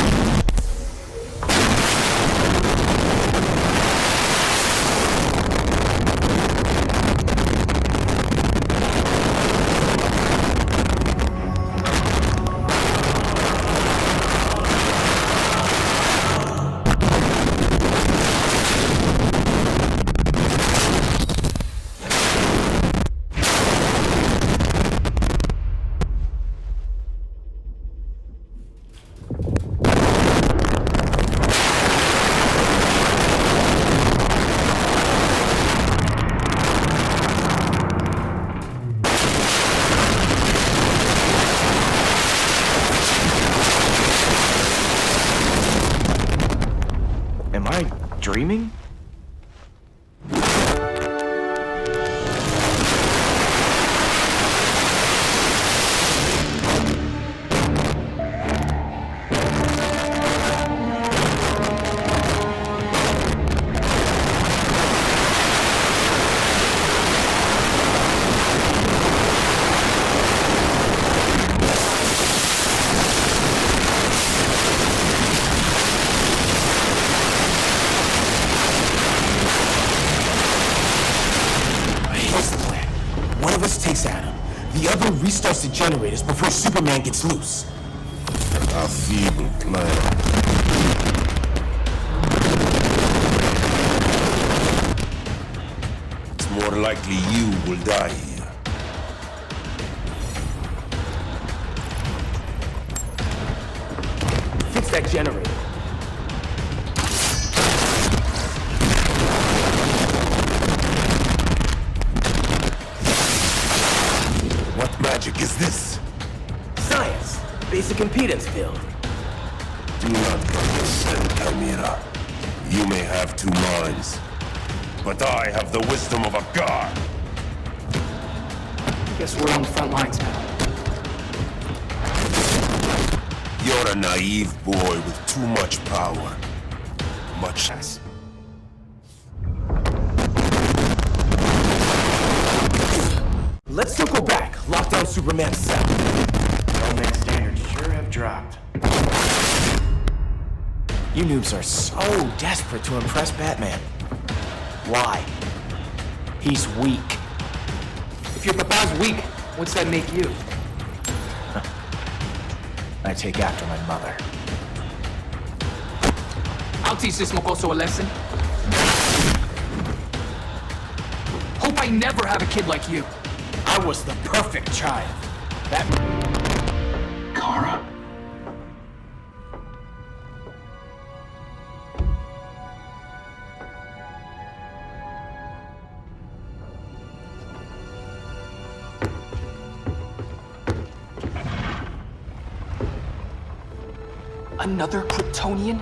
Am I dreaming? The other restarts the generators before Superman gets loose. A feeble plan. It's more likely you will die here. Fix that generator. What magic is this? Science. Basic impedance field. Do not condescend, Chimera. You may have two minds, but I have the wisdom of a god. Guess we're on the front lines now. You're a naive boy with too much power. Much less. Let's circle back. Lock down Superman's cell. Romance standards sure have dropped. You noobs are so desperate to impress Batman. Why? He's weak. If your papa's weak, what's that make you? I take after my mother. I'll teach this mocoso a lesson. Hope I never have a kid like you. I was the perfect child. Kara? Another Kryptonian?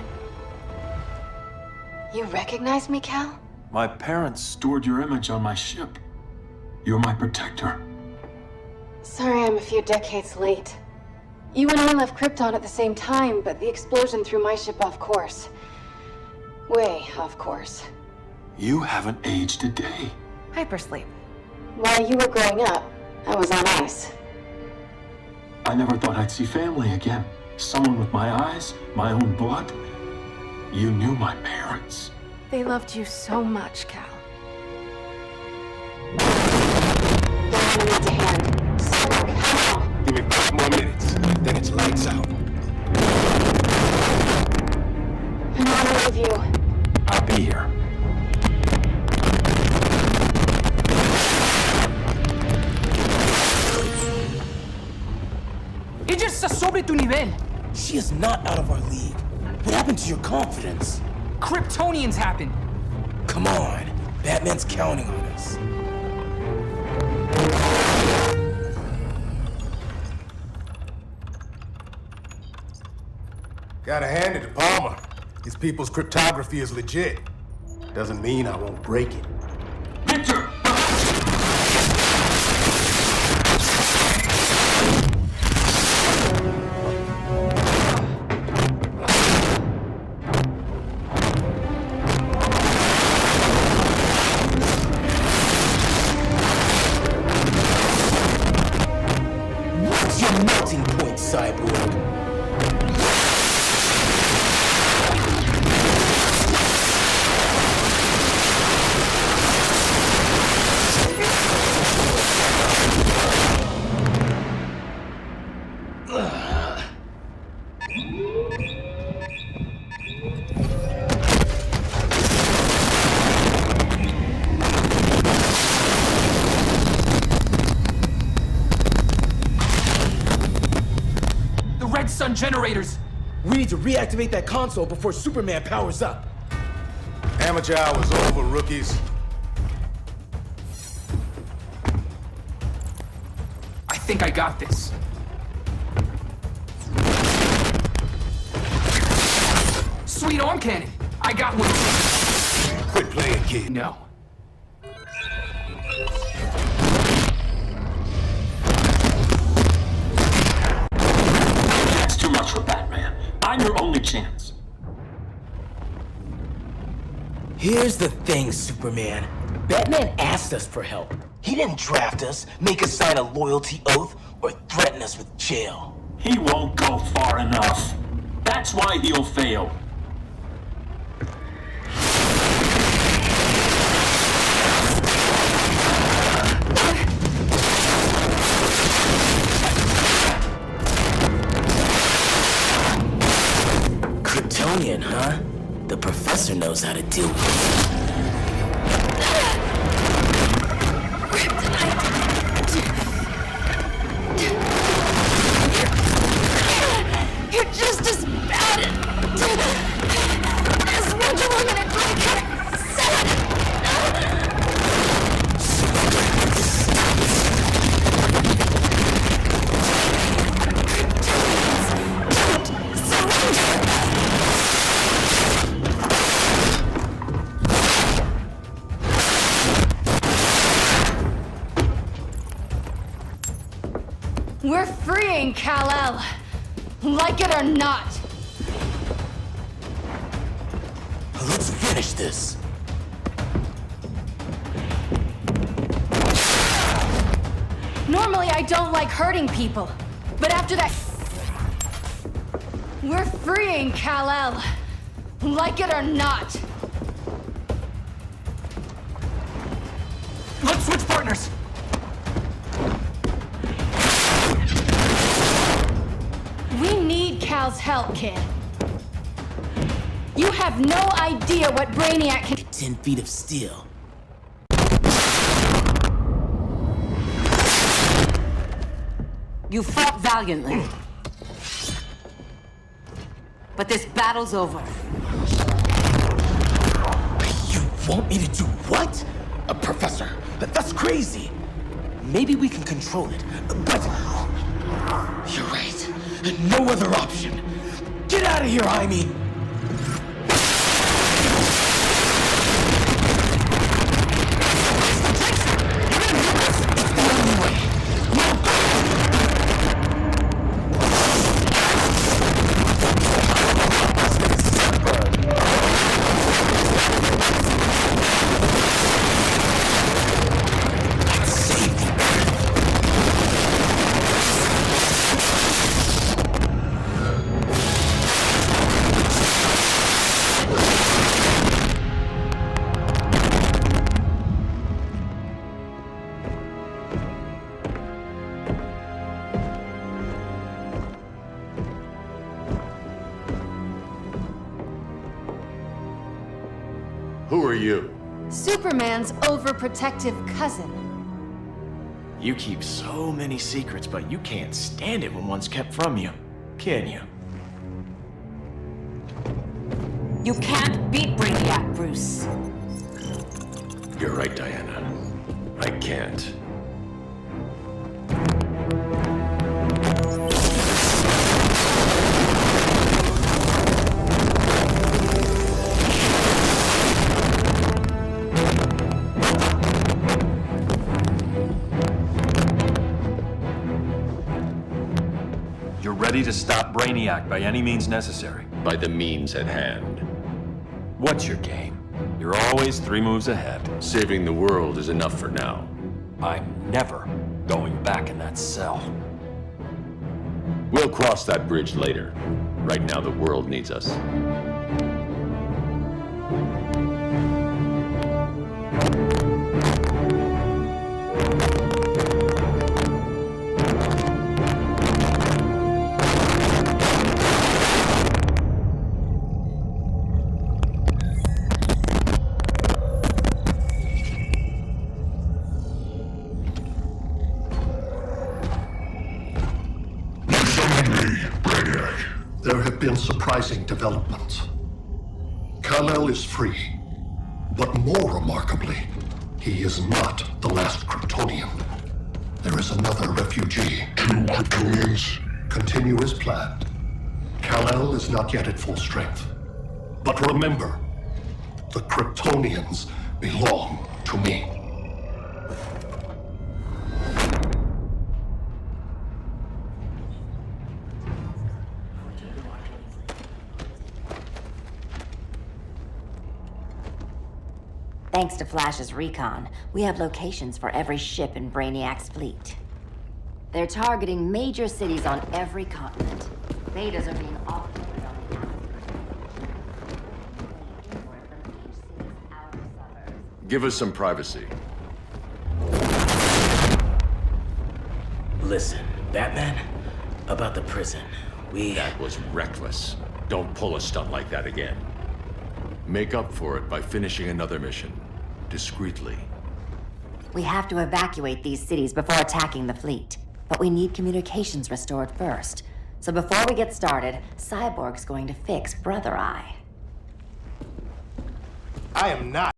You recognize me, Cal? My parents stored your image on my ship. You're my protector. Sorry I'm a few decades late. You and I left Krypton at the same time, but the explosion threw my ship off course. Way off course. You haven't aged a day. Hypersleep. While you were growing up, I was on ice. I never thought I'd see family again. Someone with my eyes, my own blood. You knew my parents. They loved you so much, Cal. Don't need a hand. Someone, Give me 5 more minutes, then it's lights out. I want to leave you. I'll be here. Ella está sobre tu nivel. She is not out of our league. What happened to your confidence? Kryptonians happen. Come on. Batman's counting on us. Gotta hand it to Palmer. His people's cryptography is legit. Doesn't mean I won't break it. Victor! What's your melting point, Cyborg? The Red Sun generators. We need to reactivate that console before Superman powers up. Amateur hour's over, rookies. I think I got this. Sweet arm cannon. I got one. Quit playing, kid. No. That's too much for Batman. I'm your only chance. Here's the thing, Superman. Batman asked us for help. He didn't draft us, make us sign a loyalty oath, or threaten us with jail. He won't go far enough. That's why he'll fail. Kryptonian, huh? The professor knows how to deal with it. You're just as bad as Wonder Woman and Black We're freeing Kal-El. Like it or not. Let's finish this. Normally I don't like hurting people, but after that... We're freeing Kal-El. Like it or not. Let's switch partners! We need Cal's help, kid. You have no idea what Brainiac can... 10 feet of steel. You fought valiantly. But this battle's over. You want me to do what? Professor, that's crazy. Maybe we can control it, but... You're right. No other option. Get out of here, Jaime! Who are you? Superman's overprotective cousin. You keep so many secrets, but you can't stand it when one's kept from you, can you? You can't beat Brainiac, Bruce. You're right, Diana. I can't. You're ready to stop Brainiac by any means necessary. By the means at hand. What's your game? You're always 3 moves ahead. Saving the world is enough for now. I'm never going back in that cell. We'll cross that bridge later. Right now, the world needs us. There have been surprising developments. Kal-El is free, but more remarkably, he is not the last Kryptonian. There is another refugee. 2 Kryptonians? Continue as planned. Kal-El is not yet at full strength. But remember, the Kryptonians belong to me. Thanks to Flash's recon, we have locations for every ship in Brainiac's fleet. They're targeting major cities on every continent. Betas are being offloaded on the outskirts. Give us some privacy. Listen, Batman, about the prison, That was reckless. Don't pull a stunt like that again. Make up for it by finishing another mission. Discreetly. We have to evacuate these cities before attacking the fleet. But we need communications restored first. So before we get started, Cyborg's going to fix Brother Eye. I am not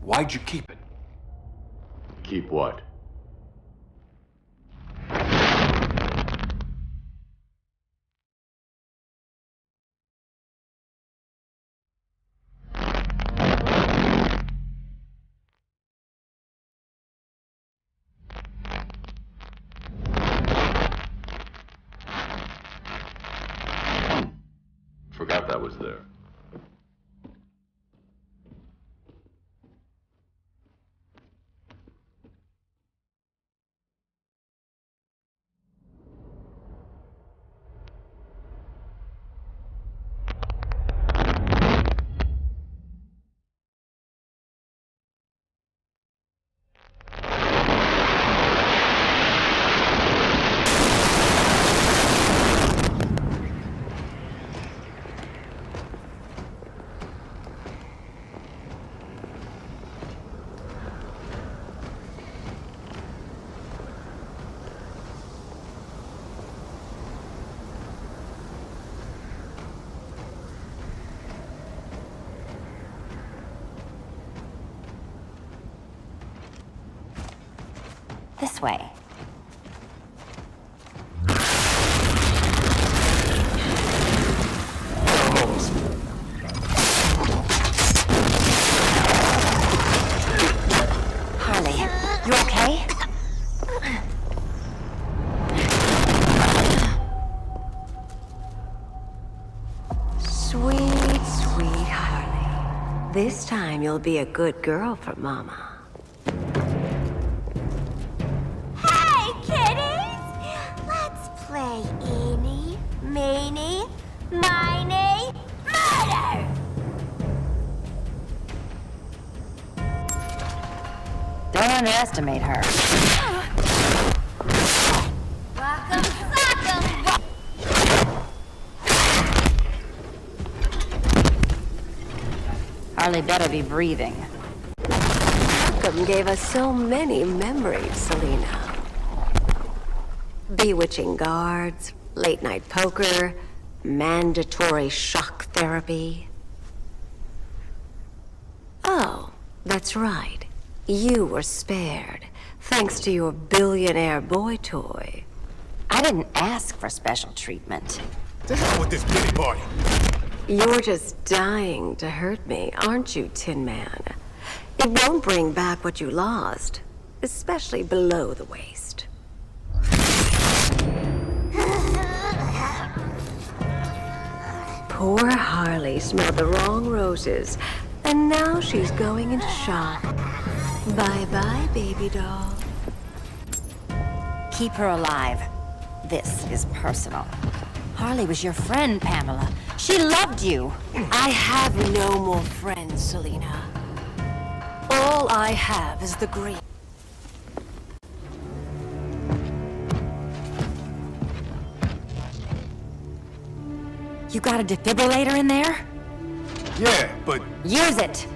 Why'd you keep it? Keep what? Forgot that was there. This way. Harley, you okay? Sweet, sweet Harley. This time you'll be a good girl for Mama. Hey, kiddies! Let's play eeny, meeny, miny, murder! Don't underestimate her. Rock'em sock'em! Harley better be breathing. Malcolm gave us so many memories, Selena. Bewitching guards, late-night poker, mandatory shock therapy. Oh, that's right. You were spared, thanks to your billionaire boy toy. I didn't ask for special treatment. To hell with this pity party. You're just dying to hurt me, aren't you, Tin Man? It won't bring back what you lost, especially below the waist. Poor Harley smelled the wrong roses, and now she's going into shock. Bye-bye, baby doll. Keep her alive. This is personal. Harley was your friend, Pamela. She loved you. I have no more friends, Selena. All I have is the green. You got a defibrillator in there? Yeah, but... Use it!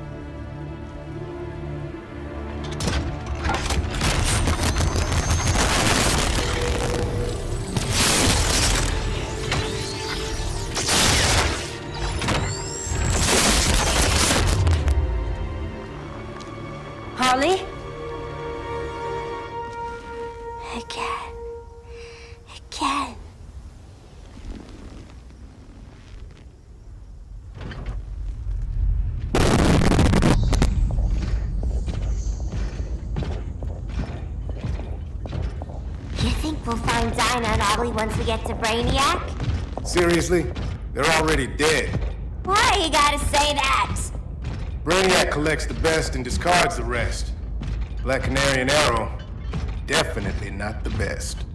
Harley? Again. Again. You think we'll find Dinah and Ollie once we get to Brainiac? Seriously? They're already dead. Why you gotta say that? Brainiac collects the best and discards the rest. Black Canary and Arrow, definitely not the best.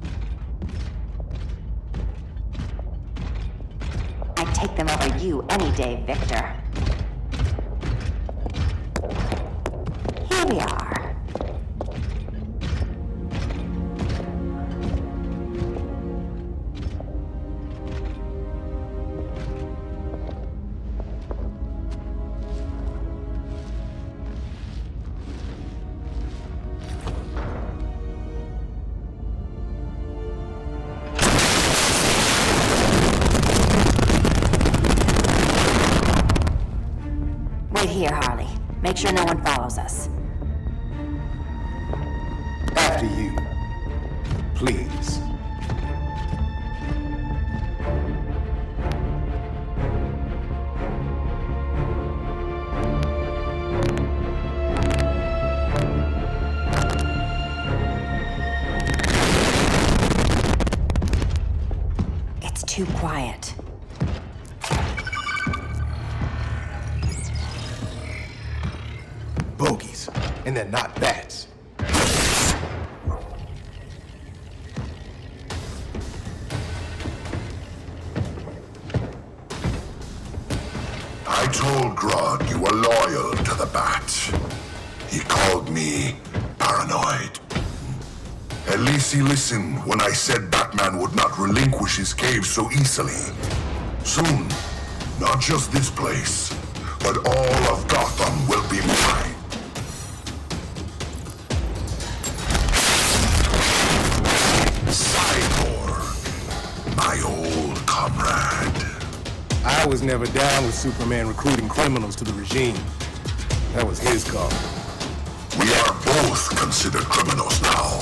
I'd take them over you any day, Victor. Here we are. Wait here, Harley. Make sure no one follows us. After you. Please. It's too quiet. Bogies. And they're not bats. I told Grodd you were loyal to the Bat. He called me paranoid. At least he listened when I said Batman would not relinquish his cave so easily. Soon, not just this place, but all of Gotham will be mine. Cyborg, my old comrade. I was never down with Superman recruiting criminals to the regime. That was his call. We are both considered criminals now.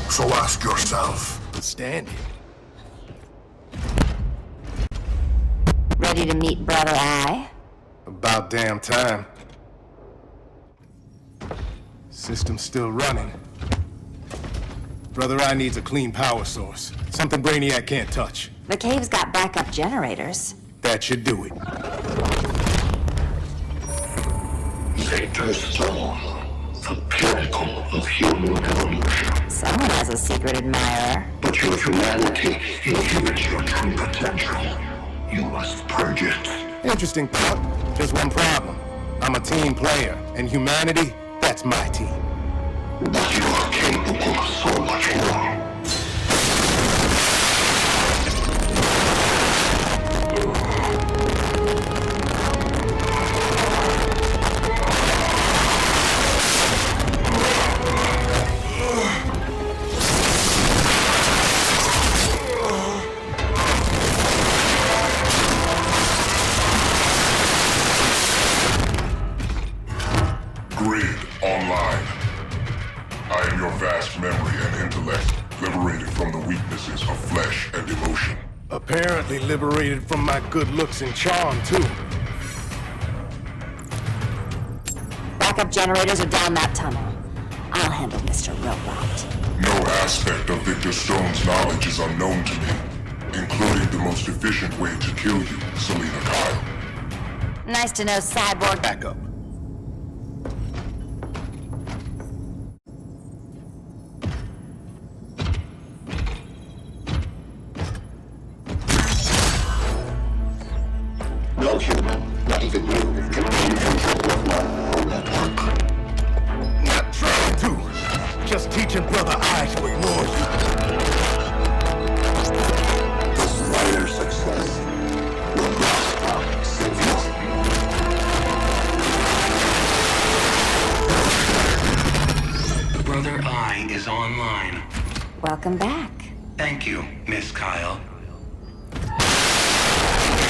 So ask yourself. Stand it. Ready to meet Brother Eye? About damn time. System's still running. Brother Eye needs a clean power source. Something Brainiac can't touch. The cave's got backup generators. That should do it. Victor's Throne, the pinnacle of human evolution. Someone has a secret admirer. But your humanity inhibits your true potential. You must purge it. Interesting thought. Just one problem. I'm a team player, and humanity, that's my team. But you are capable of so much more. Grid online. I am your vast memory and intellect, liberated from the weaknesses of flesh and emotion. Apparently liberated from my good looks and charm, too. Backup generators are down that tunnel. I'll handle Mr. Robot. No aspect of Victor Stone's knowledge is unknown to me, including the most efficient way to kill you, Selina Kyle. Nice to know, Cyborg. Back up. No human, not even you, can gain control of my neural network. Not trying to. Just teaching Brother Eye to ignore you. The Slayer's success will blast out Sylvia. Brother Eye is online. Welcome back. Thank you, Miss Kyle.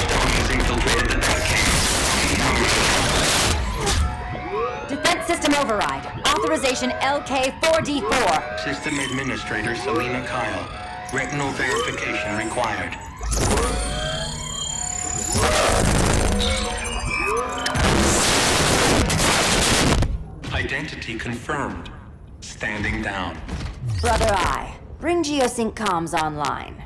Stone has infiltrated the Batcave. Defense system override. Authorization LK4D4. System Administrator Selina Kyle. Retinal verification required. Identity confirmed. Standing down. Brother Eye, bring Geosync comms online.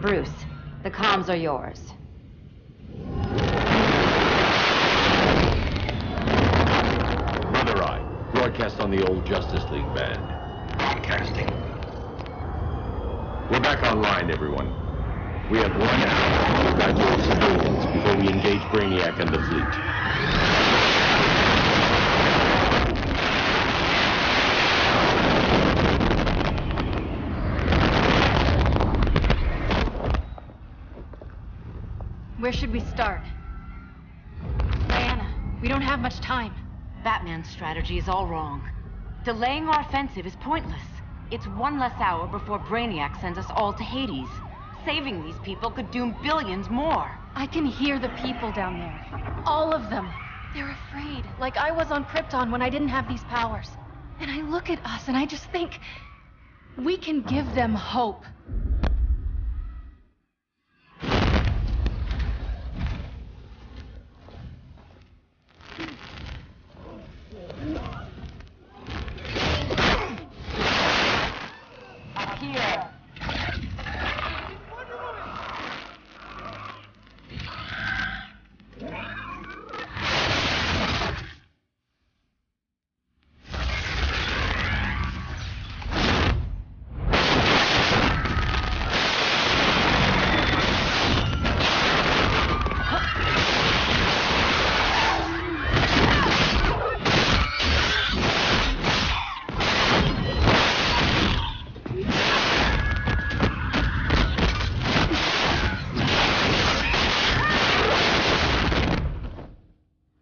Bruce, the comms are yours. Brother Eye, broadcast on the old Justice League band. Broadcasting. We're back online, everyone. We have 1 hour to evacuate civilians before we engage Brainiac and the fleet. Where should we start? Diana, we don't have much time. Batman's strategy is all wrong. Delaying our offensive is pointless. It's one less hour before Brainiac sends us all to Hades. Saving these people could doom billions more. I can hear the people down there. All of them. They're afraid, like I was on Krypton when I didn't have these powers. And I look at us and I just think, we can give them hope. Here.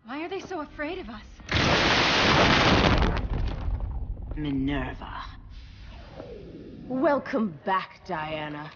Why are they so afraid of us? Minerva. Welcome back, Diana.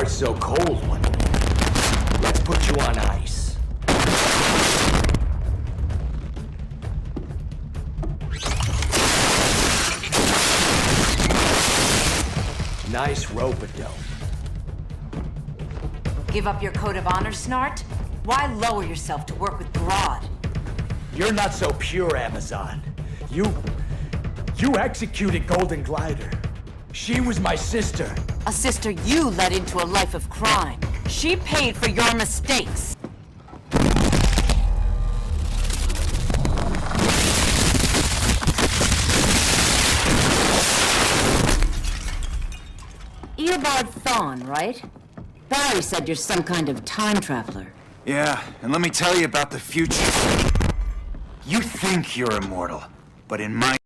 So cold, Wonder Woman. Let's put you on ice. Nice rope-a-dope. Give up your code of honor, Snart? Why lower yourself to work with Grodd? You're not so pure, Amazon. You executed Golden Glider. She was my sister. A sister you led into a life of crime. She paid for your mistakes. Eobard Thawne, right? Barry said you're some kind of time traveler. Yeah, and let me tell you about the future. You think you're immortal, but in my...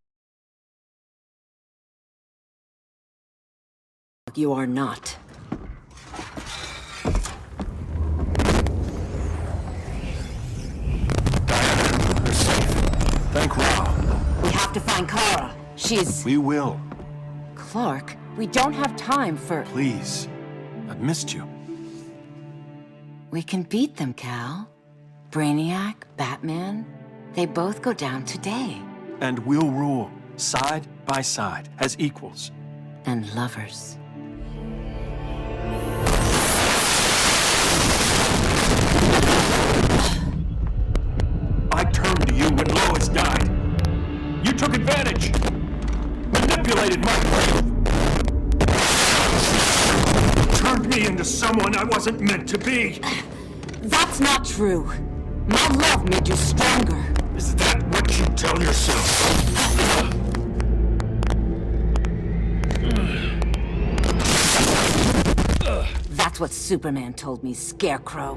You are not. You're safe. Thank Ra. We have to find Kara. She's... We will. Clark, we don't have time for... Please. I've missed you. We can beat them, Cal. Brainiac, Batman, they both go down today. And we'll rule, side by side, as equals. And lovers. I turned to you when Lois died. You took advantage. Manipulated my brain. Turned me into someone I wasn't meant to be. That's not true. My love made you stronger. Is that what you tell yourself? That's what Superman told me, Scarecrow.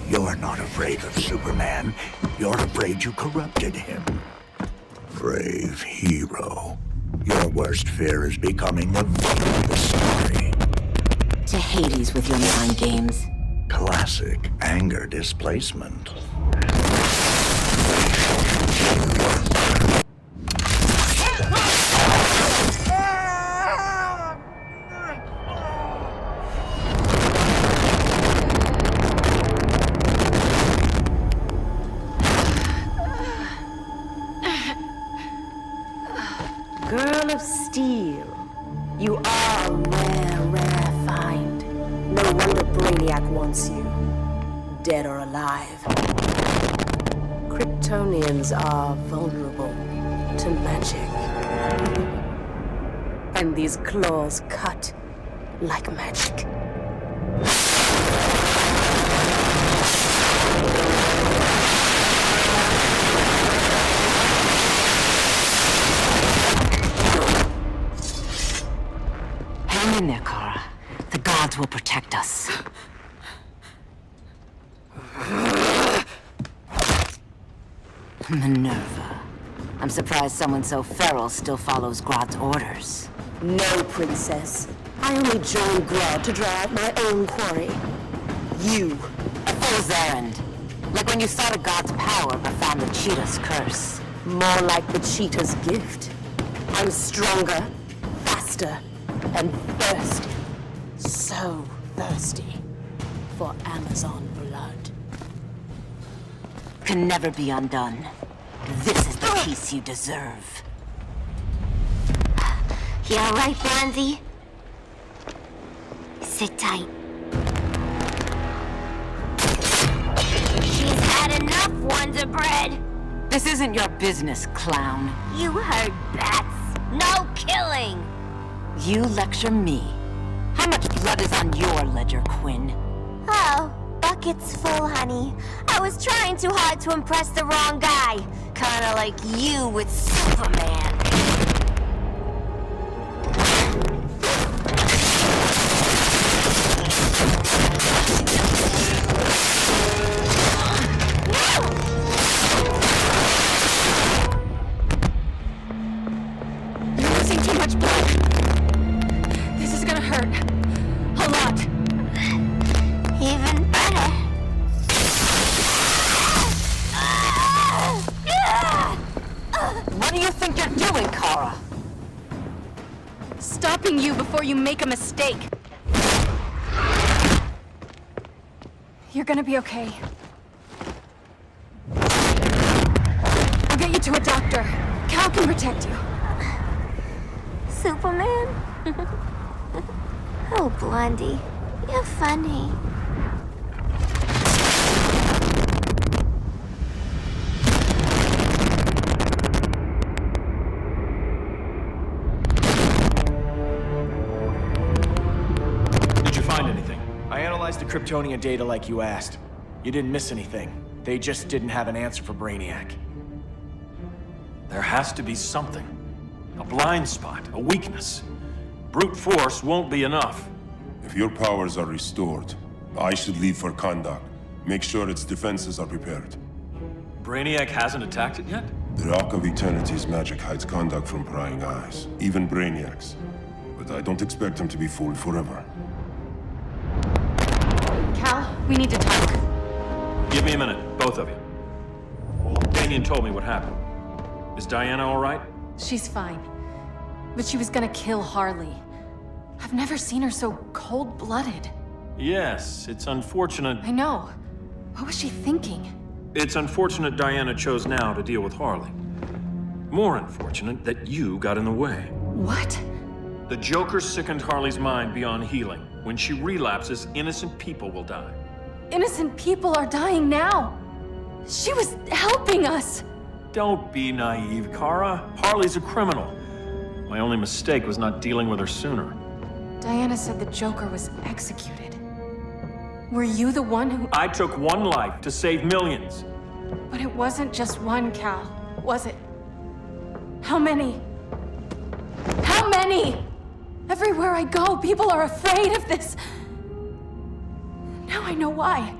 You're not afraid of Superman. You're afraid you corrupted him. Brave hero. Your worst fear is becoming the villain of the story. To Hades with your mind games. Classic anger displacement. Girl of Steel. You are a rare, rare find. No wonder Brainiac wants you. Dead or alive. Kryptonians are vulnerable to magic. And these claws cut like magic. Hang in there, Kara. The gods will protect us. Minerva. I'm surprised someone so feral still follows Grodd's orders. No, princess. I only joined Grodd to draw out my own quarry. You. A fool's errand. Like when you saw the god's power but found the cheetah's curse. More like the cheetah's gift. I'm stronger, faster, and thirsty. So thirsty for Amazon blood. Can never be undone. This is the peace you deserve. You alright, Bronzy? Sit tight. She's had enough, Wonder Bread! This isn't your business, clown. You heard bats. No killing! You lecture me. How much blood is on your ledger, Quinn? Oh, bucket's full, honey. I was trying too hard to impress the wrong guy. Kinda like you with Superman. You're losing too much blood. This is gonna hurt. A lot. Even better. What do you think you're doing, Kara? Stopping you before you make a mistake. You're gonna be okay. I'll get you to a doctor. Cal can protect you. Superman? Oh, Blondie, you're funny. Did you find anything? I analyzed the Kryptonian data like you asked. You didn't miss anything. They just didn't have an answer for Brainiac. There has to be something. A blind spot, a weakness. Brute force won't be enough. If your powers are restored, I should leave for Kahndaq. Make sure its defenses are prepared. Brainiac hasn't attacked it yet? The Rock of Eternity's magic hides Kahndaq from prying eyes, even Brainiac's. But I don't expect him to be fooled forever. Cal, we need to talk. Give me a minute, both of you. Damien told me what happened. Is Diana all right? She's fine. But she was gonna kill Harley. I've never seen her so cold-blooded. Yes, it's unfortunate. I know. What was she thinking? It's unfortunate Diana chose now to deal with Harley. More unfortunate that you got in the way. What? The Joker sickened Harley's mind beyond healing. When she relapses, innocent people will die. Innocent people are dying now. She was helping us. Don't be naive, Kara. Harley's a criminal. My only mistake was not dealing with her sooner. Diana said the Joker was executed. Were you the one who... I took one life to save millions. But it wasn't just one, Cal, was it? How many? How many? Everywhere I go, people are afraid of this. Now I know why.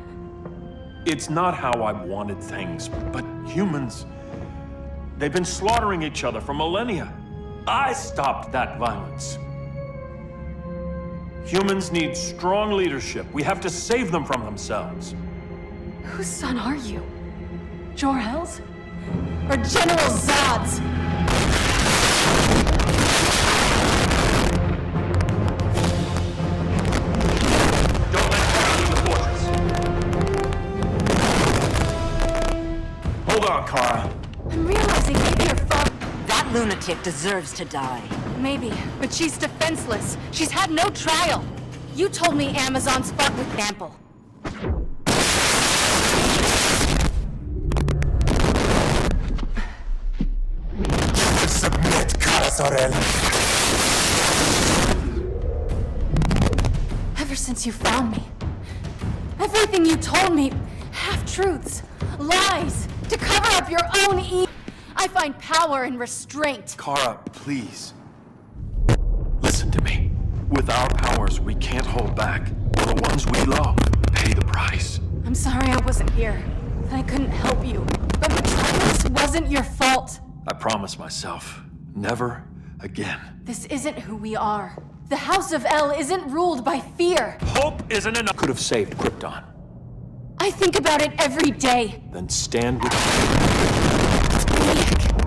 It's not how I wanted things, but humans... They've been slaughtering each other for millennia. I stopped that violence. Humans need strong leadership. We have to save them from themselves. Whose son are you? Jor-El's? Or General Zod's? Don't let Kara leave the fortress. Hold on, Kara. I'm realizing maybe your father... That lunatic deserves to die. Maybe, but she's defenseless. She's had no trial. You told me Amazon sparked with ample. Sorel. Ever since you found me, everything you told me, half-truths, lies, to cover up your own evil. I find power in restraint. Kara, please. Listen to me. With our powers, we can't hold back. For the ones we love, pay the price. I'm sorry I wasn't here, that I couldn't help you. But Metropolis wasn't your fault. I promise myself, never again. This isn't who we are. The House of El isn't ruled by fear. Hope isn't enough. Could have saved Krypton. I think about it every day. Then stand with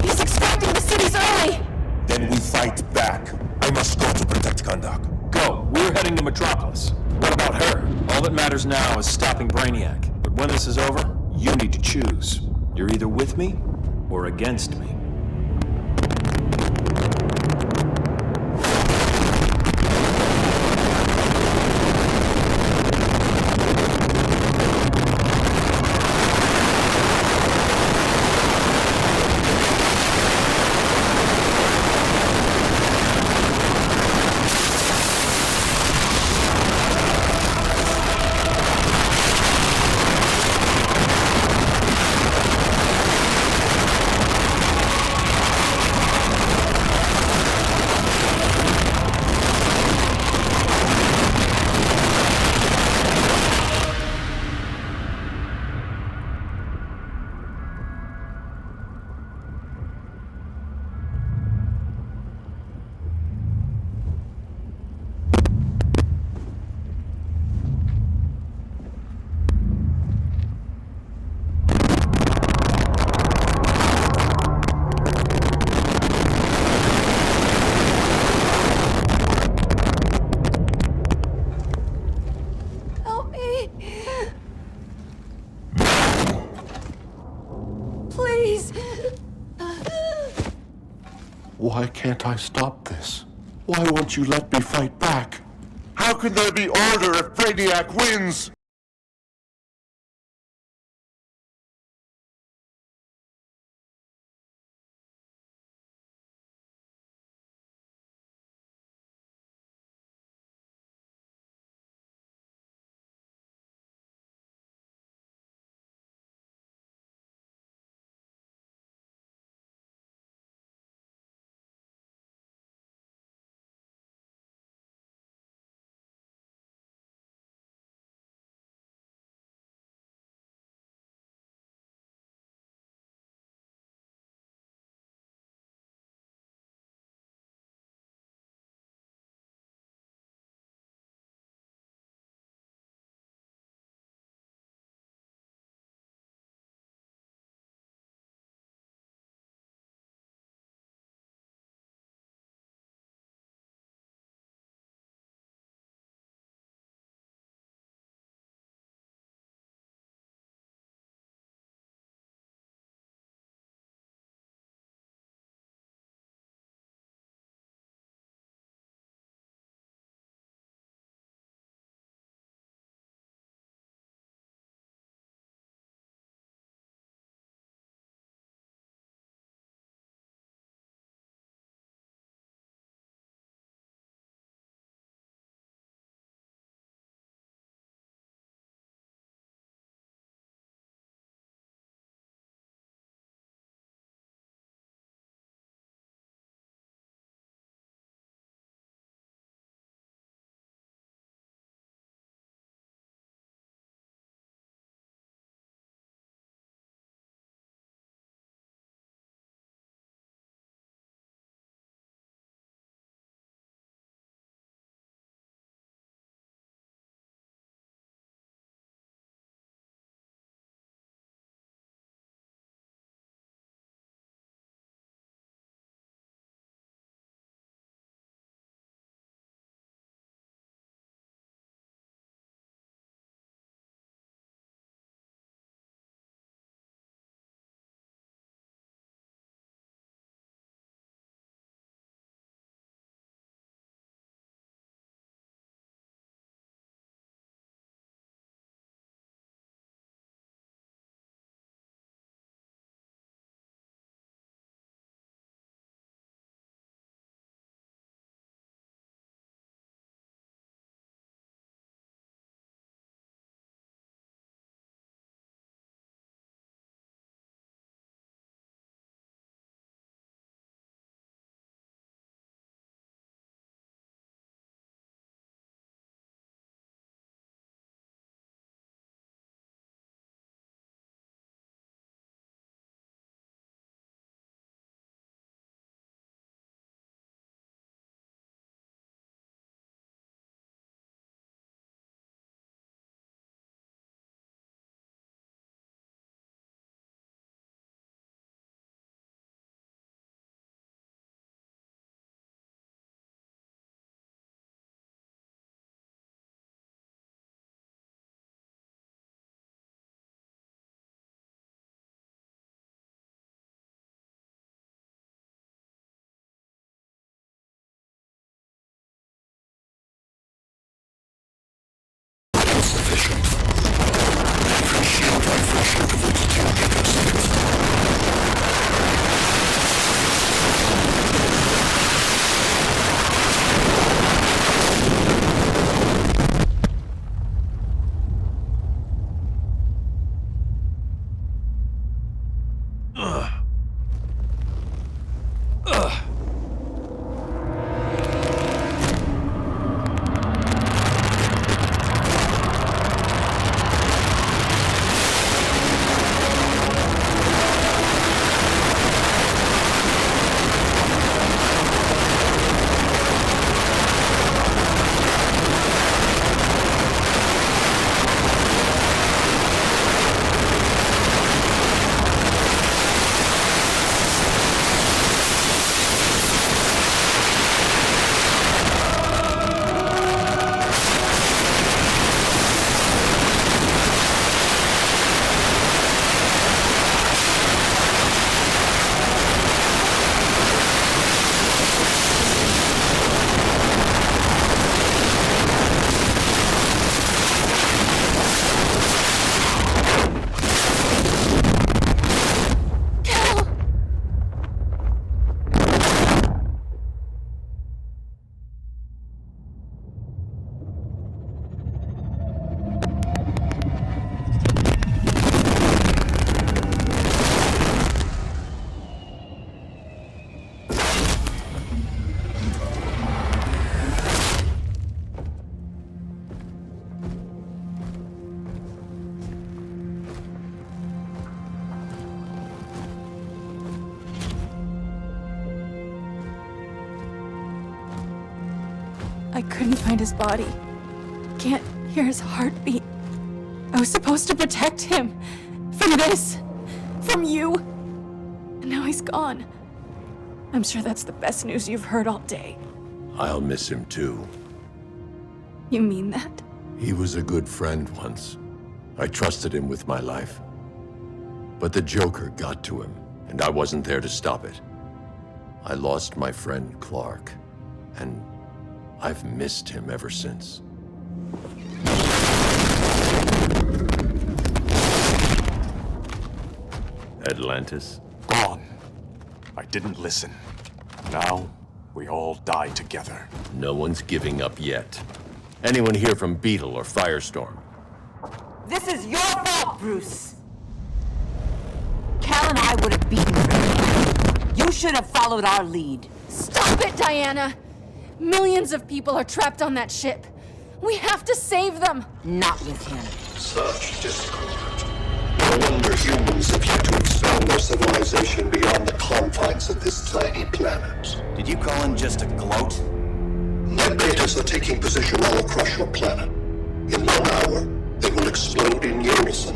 He's extracting the cities early. Then we fight back. I must go to protect Kandak. Go. We're heading to Metropolis. What about her? All that matters now is stopping Brainiac. But when this is over, you need to choose. You're either with me or against me. Help me. Please. Why can't I stop this? Why won't you let me fight back? How can there be order if Brainiac wins? I couldn't find his body. Can't hear his heartbeat. I was supposed to protect him. From this. From you. And now he's gone. I'm sure that's the best news you've heard all day. I'll miss him too. You mean that? He was a good friend once. I trusted him with my life. But the Joker got to him, and I wasn't there to stop it. I lost my friend Clark, and I've missed him ever since. Atlantis? Gone. I didn't listen. Now, we all die together. No one's giving up yet. Anyone here from Beetle or Firestorm? This is your fault, Bruce. Cal and I would have beaten Brainiac. You should have followed our lead. Stop it, Diana! Millions of people are trapped on that ship. We have to save them! Not with him. Such discord. No wonder humans have yet to expand their civilization beyond the confines of this tiny planet. Did you call him just a gloat? My betas are taking position all across your planet. In 1 hour, they will explode in unison,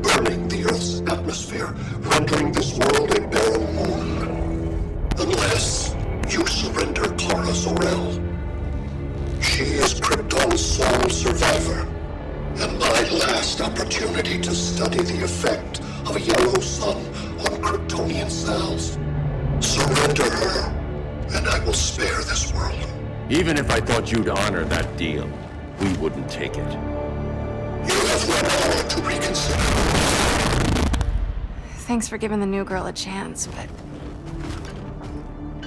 burning the Earth's atmosphere, rendering this world a barren moon. Unless you surrender Clara Zor-El. She is Krypton's sole survivor, and my last opportunity to study the effect of a yellow sun on Kryptonian cells. Surrender her, and I will spare this world. Even if I thought you'd honor that deal, we wouldn't take it. You have 1 hour to reconsider. Thanks for giving the new girl a chance, but...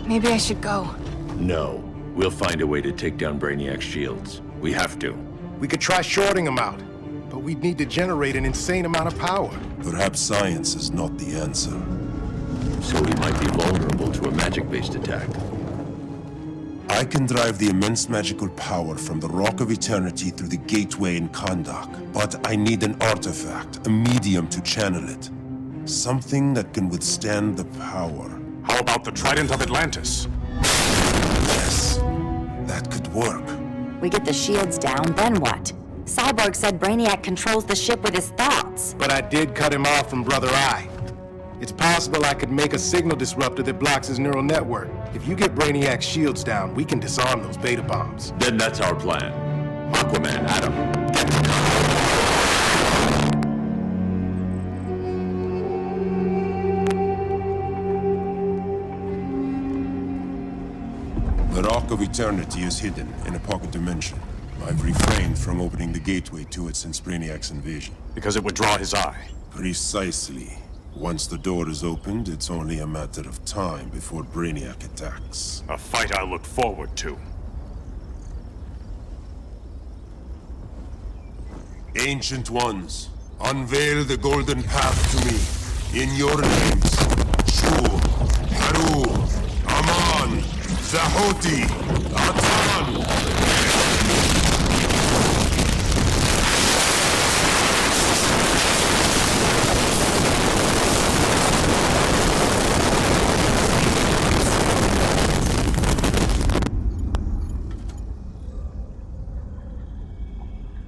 maybe I should go. No. We'll find a way to take down Brainiac's shields. We have to. We could try shorting him out, but we'd need to generate an insane amount of power. Perhaps science is not the answer. So he might be vulnerable to a magic-based attack. I can drive the immense magical power from the Rock of Eternity through the gateway in Kahndaq, but I need an artifact, a medium to channel it. Something that can withstand the power. How about the Trident of Atlantis? Yes, that could work. We get the shields down, then what? Cyborg said Brainiac controls the ship with his thoughts. But I did cut him off from Brother Eye. It's possible I could make a signal disruptor that blocks his neural network. If you get Brainiac's shields down, we can disarm those beta bombs. Then that's our plan. Aquaman, Adam, get to The Rock of Eternity is hidden in a pocket dimension. I've refrained from opening the gateway to it since Brainiac's invasion. Because it would draw his eye. Precisely. Once the door is opened, it's only a matter of time before Brainiac attacks. A fight I look forward to. Ancient Ones, unveil the golden path to me. In your names, Shu, Haru, Aman, Zahoti, Atan.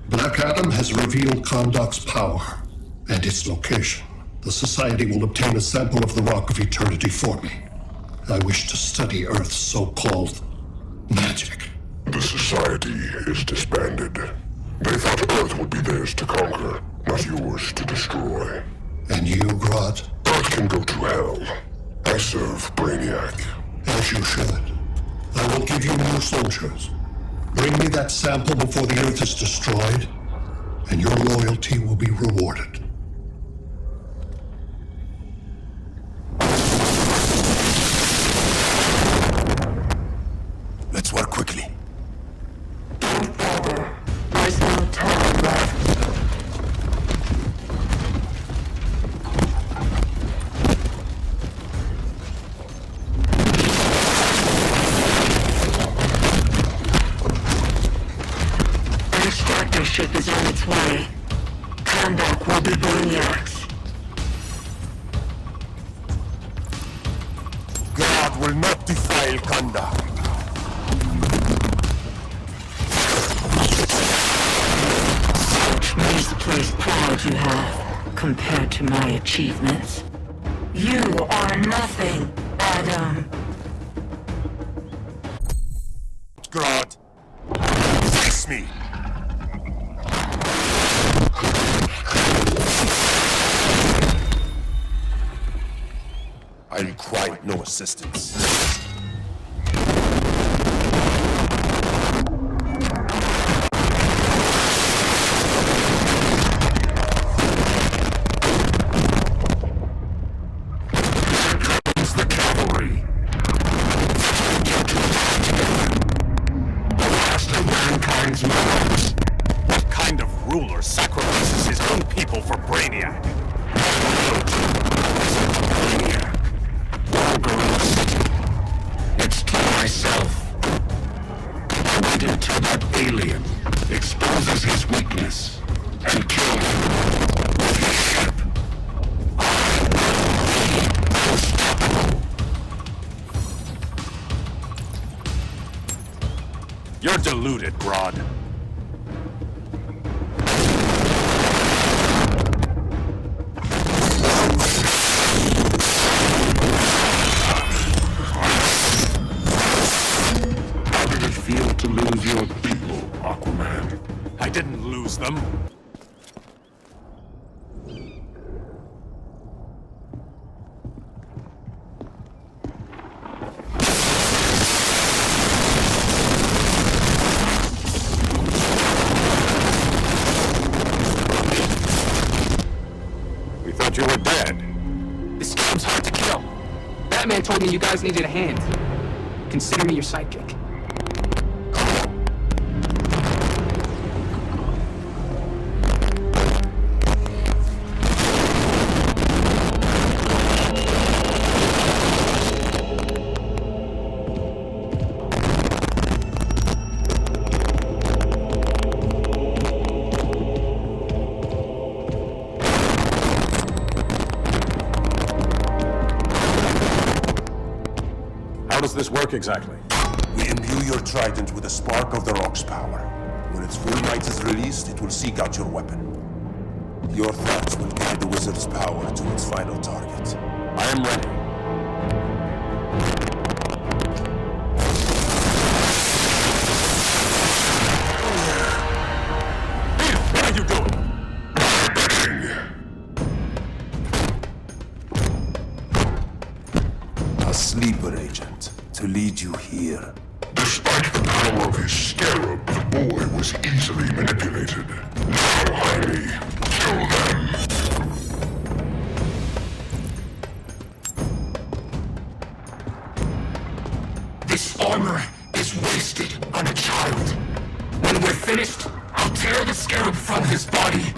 Black Adam has revealed Kahndaq's power and its location. The Society will obtain a sample of the Rock of Eternity for me. I wish to study Earth's so-called magic. The Society is disbanded. They thought Earth would be theirs to conquer, not yours to destroy. And you, Grodd? Earth can go to hell. I serve Brainiac. As you should. I will give you more soldiers. Bring me that sample before the Earth is destroyed, and your loyalty will be rewarded. Let's work quickly. Don't bother. There's no time left. The extractor ship is on its way. Kahndaq will be Brainiac's. God will not defile Kahndaq. misplaced pride you have compared to my achievements. You are nothing, Adam. God, face me! I require no assistance. What kind of ruler sacrifices his own people for Brainiac? It's to myself. Wait until that alien exposes his weakness and kill him with his ship. Unstoppable. You're deluded, Grodd. How did it feel to lose your people, Aquaman? I didn't lose them. We thought you were dead. This game's hard to kill. Batman told me you guys needed a hand. Consider me your sidekick. How does this work exactly? We imbue your trident with a spark of the rock's power. When its full might is released, it will seek out your weapon. Your thoughts will guide the wizard's power to its final target. I am ready. What are you doing? A sleeper agent to lead you here. Despite the power of his scarab, the boy was easily manipulated. Now, Jaime, kill them. This armor is wasted on a child. When we're finished, I'll tear the scarab from his body.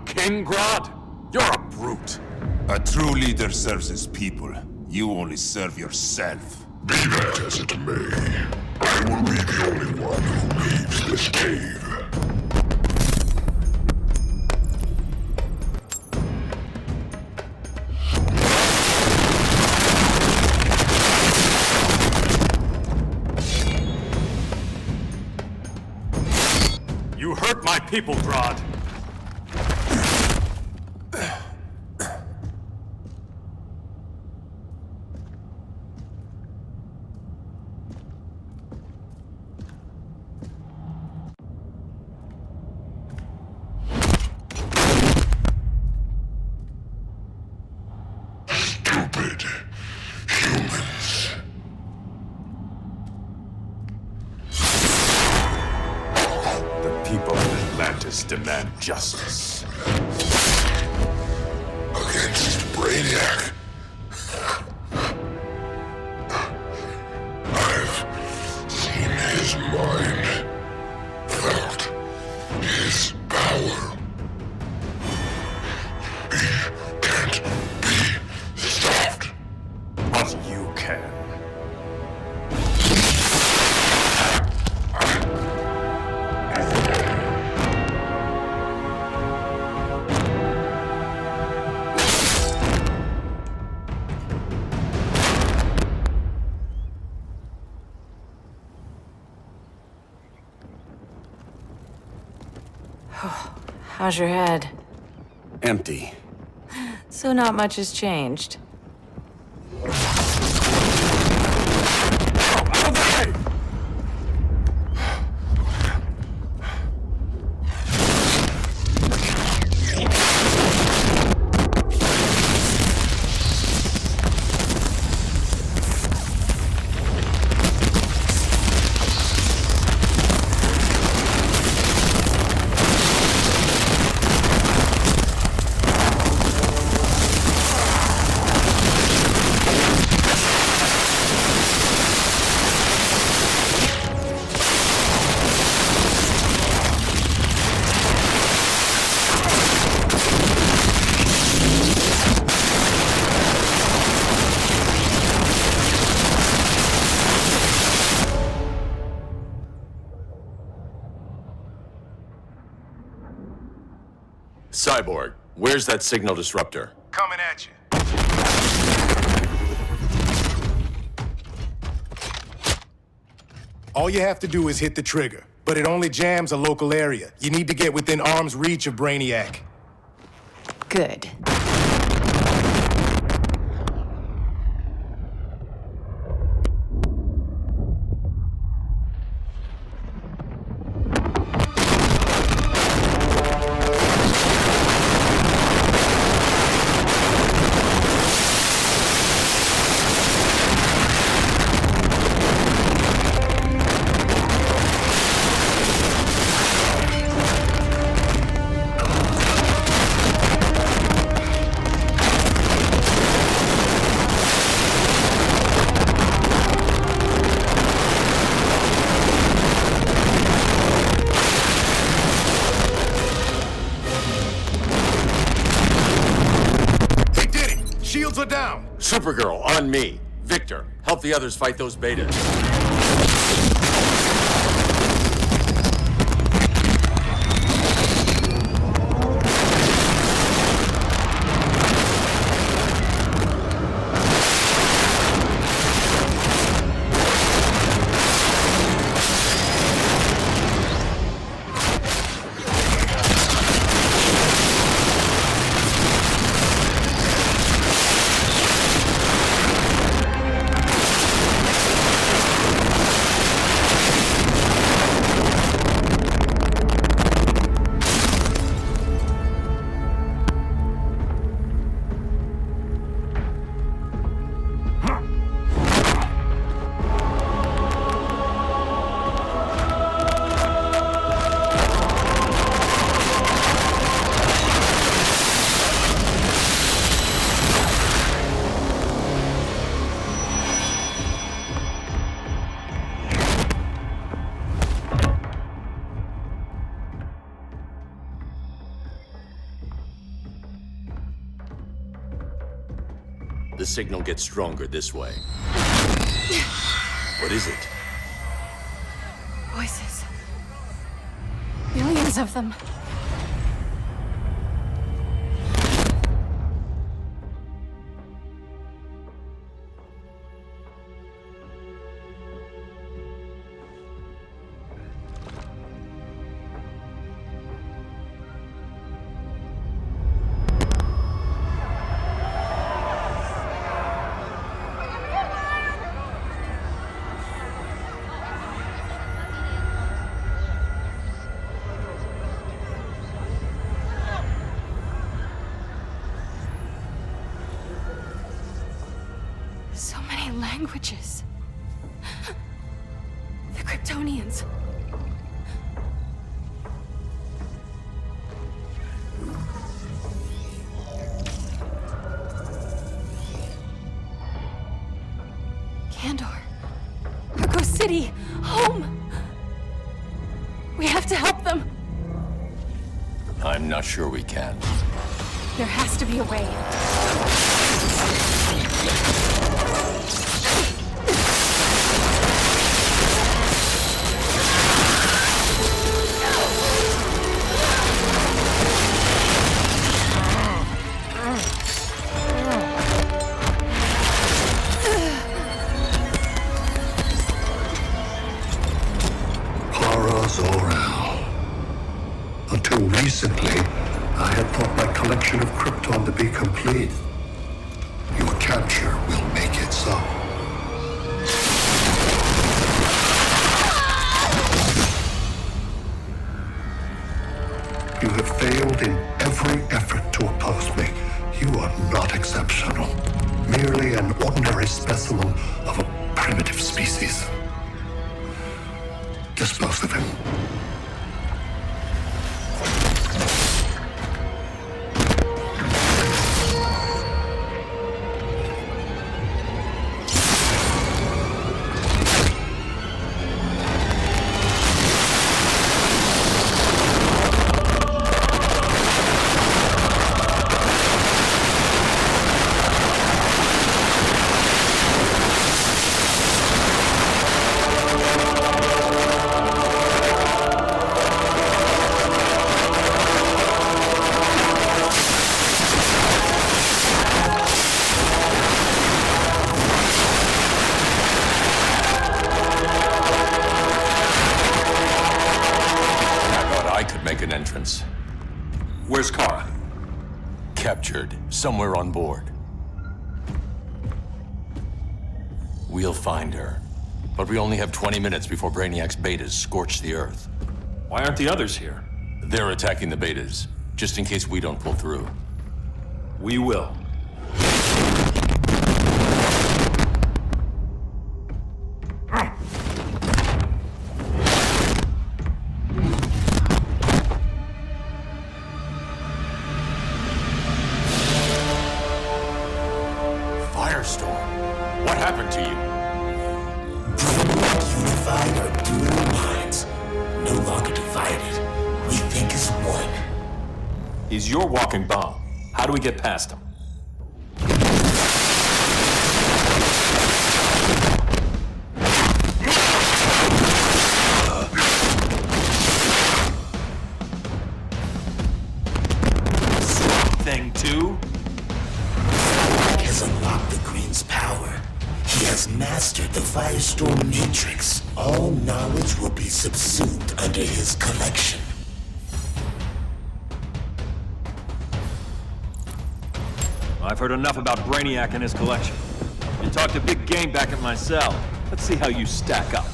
King Grodd? You're a brute. A true leader serves his people. You only serve yourself. Be that as it may, I will be the only one who leaves this cave. You hurt my people, Grodd. Stupid humans. The people of Atlantis demand justice. Against Brainiac. I've seen his mind, felt his power. He can't be stopped. But you can. How's your head? Empty. So not much has changed. Cyborg, where's that signal disruptor? Coming at you. All you have to do is hit the trigger, but it only jams a local area. You need to get within arm's reach of Brainiac. Good. Shields are down. Supergirl, on me. Victor, help the others fight those betas. The signal gets stronger this way. What is it? Voices. Millions of them. So many languages. The Kryptonians. Kandor. Argo City. Home. We have to help them. I'm not sure we can. There has to be a way. Until recently, mission of Krypton to be complete. Your capture will make it so. You have failed in every effort to oppose me. You are not exceptional. Merely an ordinary specimen of a primitive species. Dispose of him. Where's Kara? Captured, somewhere on board. We'll find her. But we only have 20 minutes before Brainiac's betas scorch the Earth. Why aren't the others here? They're attacking the betas, just in case we don't pull through. We will. What happened to you? Brainiac unified our dual minds. No longer divided. We think as one. He's your walking bomb. How do we get past him? Swamp Thing 2? Has unlocked the Green's power. He has mastered the Firestorm Matrix. All knowledge will be subsumed under his collection. I've heard enough about Brainiac and his collection. You talked a big game back at my cell. Let's see how you stack up.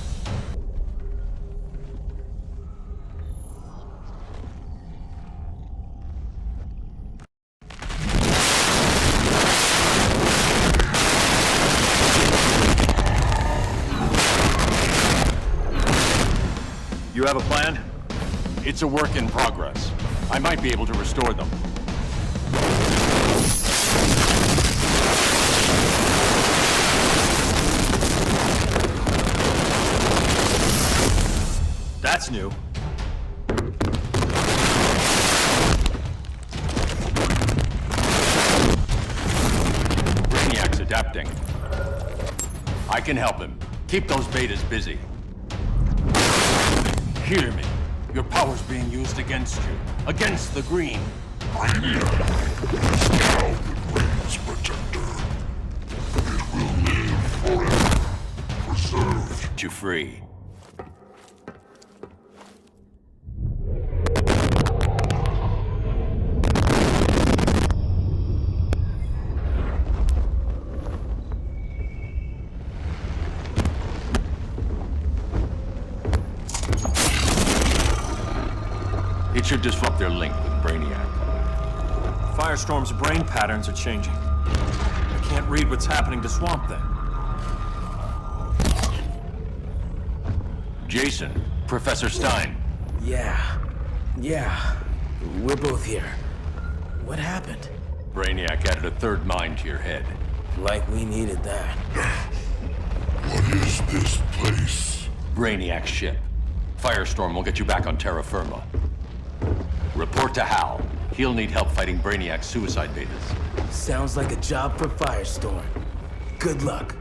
You have a plan? It's a work in progress. I might be able to restore them. That's new. Brainiac's adapting. I can help him. Keep those betas busy. Hear me. Your power's being used against you. Against the Green. Brainiac is now the Green's protector. It will live forever. Preserved. You free. It should disrupt their link with Brainiac. Firestorm's brain patterns are changing. I can't read what's happening to Swamp Thing. Jason, Professor Stein. Yeah. We're both here. What happened? Brainiac added a third mind to your head. Like we needed that. What is this place? Brainiac's ship. Firestorm will get you back on terra firma. Report to Hal. He'll need help fighting Brainiac's suicide betas. Sounds like a job for Firestorm. Good luck.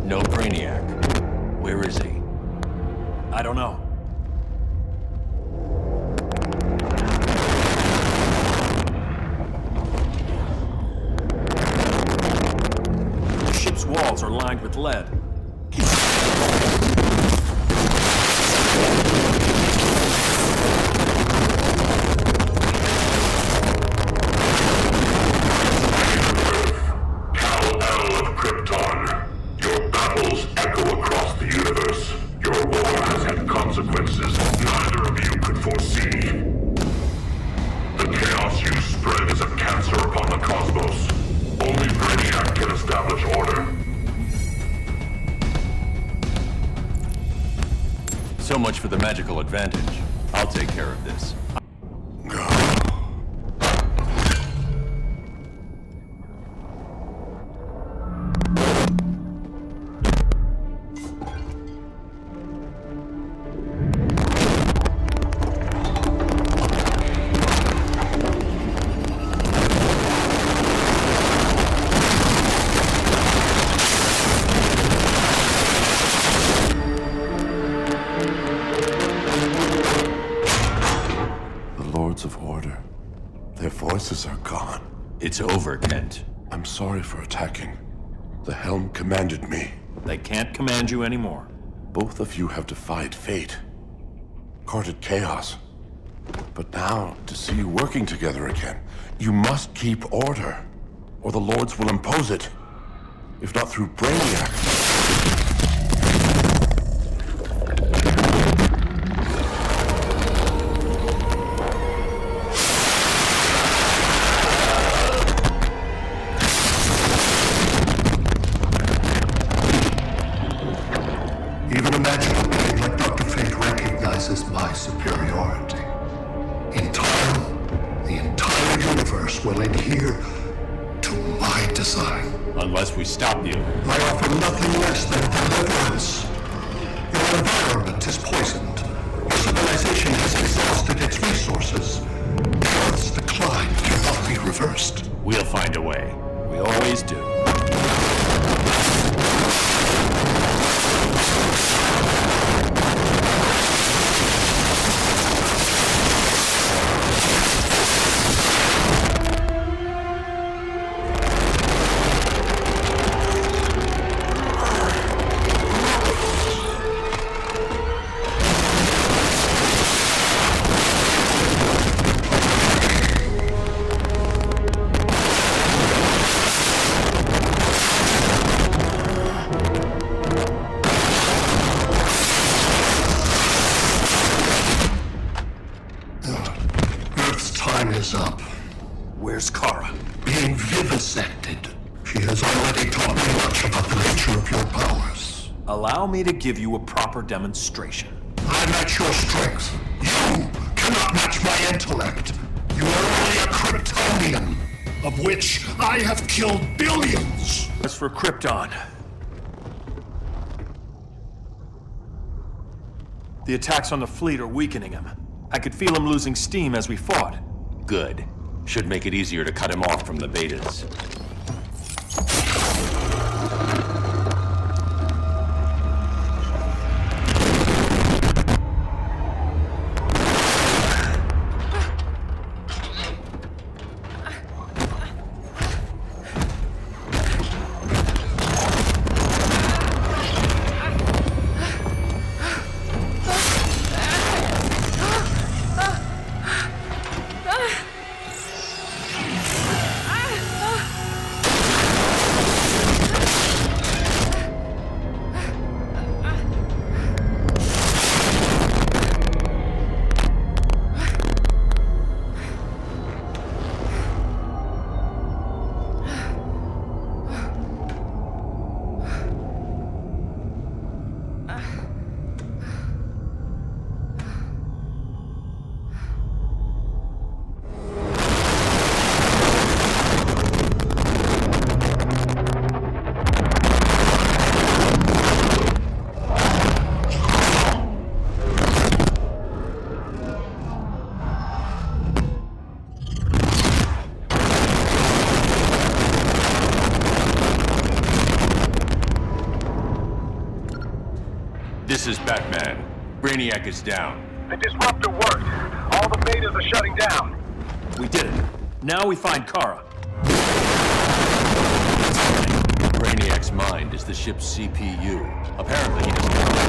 No Brainiac. Where is he? I don't know. The ship's walls are lined with lead. foresee. The chaos you spread is a cancer upon the cosmos. Only Brainiac can establish order. So much for the magical advantage. I'll take care of this. Of order. Their voices are gone. It's over, Kent. I'm sorry for attacking. The Helm commanded me. They can't command you anymore. Both of you have defied fate, courted chaos. But now, to see you working together again, you must keep order, or the Lords will impose it. If not through Brainiac. Even a magical being like Dr. Fate recognizes my superiority. In time, the entire universe will adhere to my design. Unless we stop you. I offer nothing less than deliverance. Your environment is poisoned. Your civilization has exhausted its resources. The Earth's decline cannot be reversed. We'll find a way. We always do. Is up. Where's Kara? Being vivisected. She has already taught me much about the nature of your powers. Allow me to give you a proper demonstration. I match your strength. You cannot match my intellect. You are only a Kryptonian, of which I have killed billions. As for Krypton, the attacks on the fleet are weakening him. I could feel him losing steam as we fought. Good. Should make it easier to cut him off from the betas. This is Batman. Brainiac is down. The disruptor worked. All the betas are shutting down. We did it. Now we find Kara. Brainiac's mind is the ship's CPU. Apparently, he doesn't.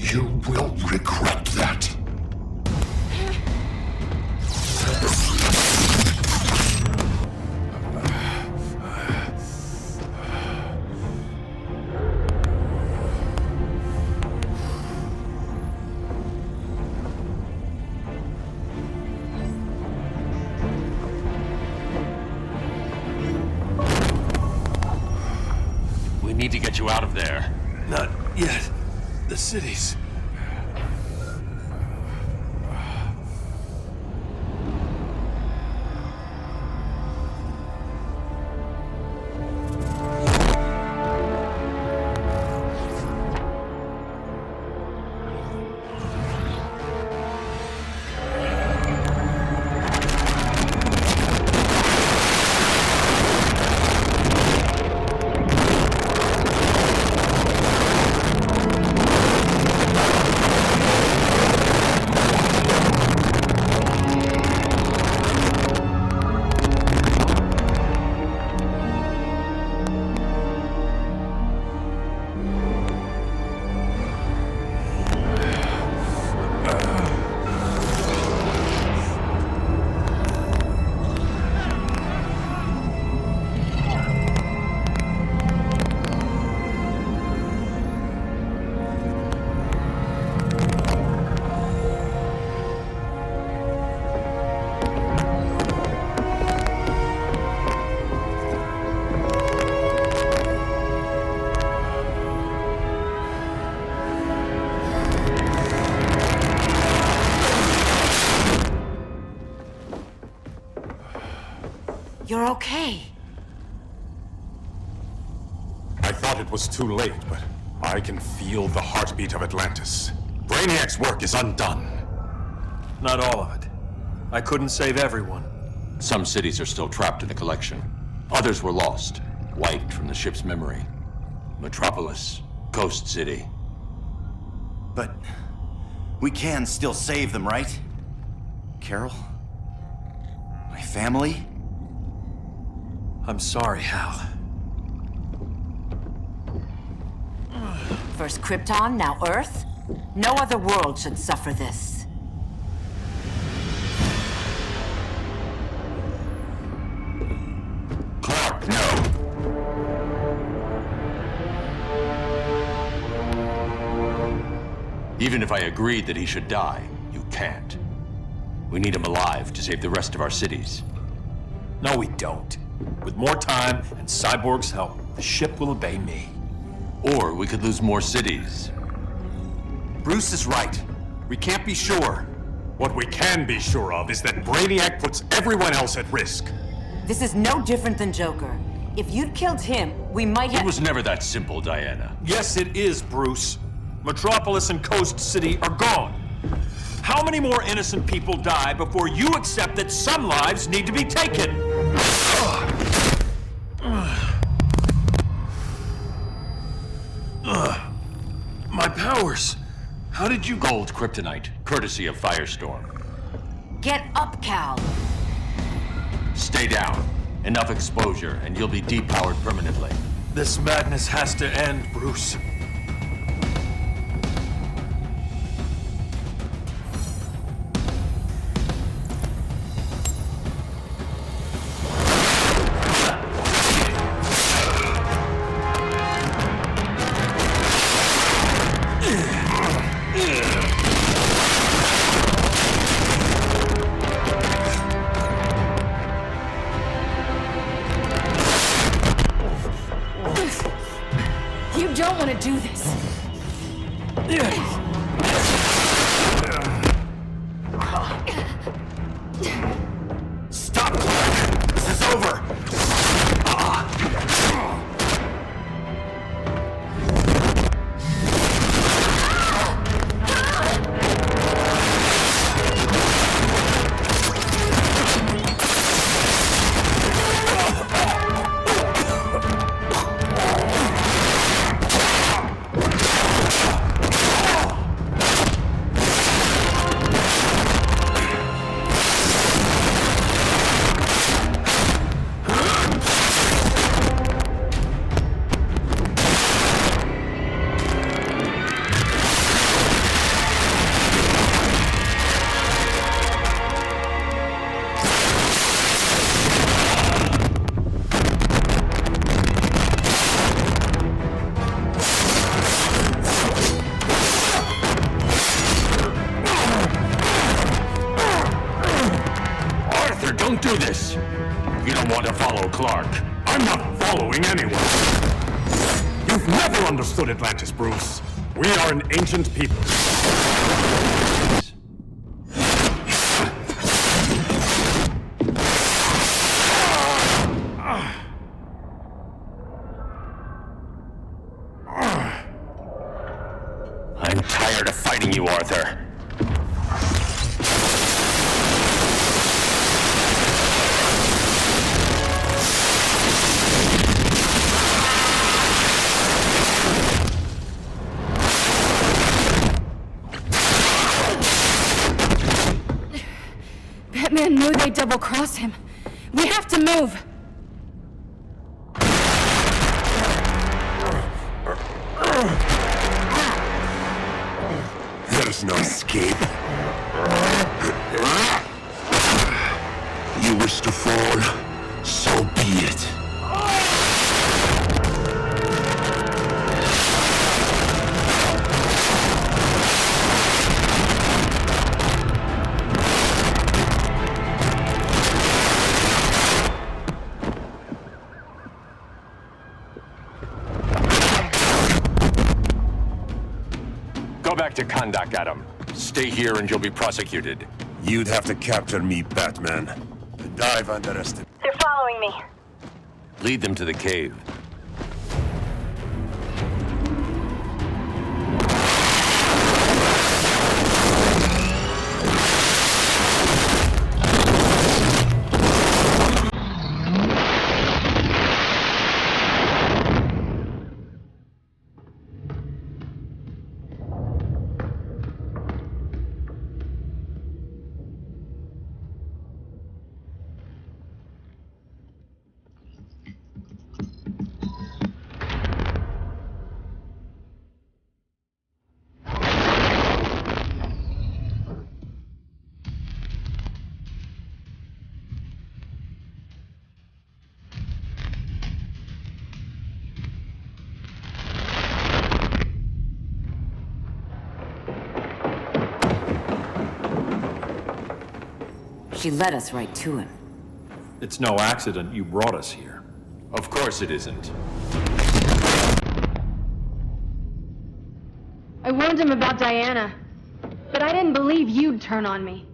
You will regret that. We need to get you out of there. Not yet. The cities. You're okay. I thought it was too late, but I can feel the heartbeat of Atlantis. Brainiac's work is undone. Not all of it. I couldn't save everyone. Some cities are still trapped in the collection. Others were lost, wiped from the ship's memory. Metropolis, Coast City. But we can still save them, right? Carol? My family? I'm sorry, Hal. First Krypton, now Earth? No other world should suffer this. Clark, no! Even if I agreed that he should die, you can't. We need him alive to save the rest of our cities. No, we don't. With more time and Cyborg's help, the ship will obey me. Or we could lose more cities. Bruce is right. We can't be sure. What we can be sure of is that Brainiac puts everyone else at risk. This is no different than Joker. If you'd killed him, we might have— It was never that simple, Diana. Yes, it is, Bruce. Metropolis and Coast City are gone. How many more innocent people die before you accept that some lives need to be taken? My powers. How did you— Gold kryptonite, courtesy of Firestorm. Get up, Cal. Stay down. Enough exposure, and you'll be depowered permanently. This madness has to end, Bruce. You don't want to do this. Stop, Clark! This is over! do this. You don't want to follow Clark. I'm not following anyone. You've never understood Atlantis, Bruce. We are an ancient people. I'm tired of fighting you, Arthur. Batman knew they'd double-cross him. We have to move. There's no escape. You wish to fall, so be it. Go back to Kondak, Adam. Stay here and you'll be prosecuted. You'd have to capture me, Batman. I've underestimated. They're following me. Lead them to the cave. She led us right to him. It's no accident you brought us here. Of course it isn't. I warned him about Diana, but I didn't believe you'd turn on me.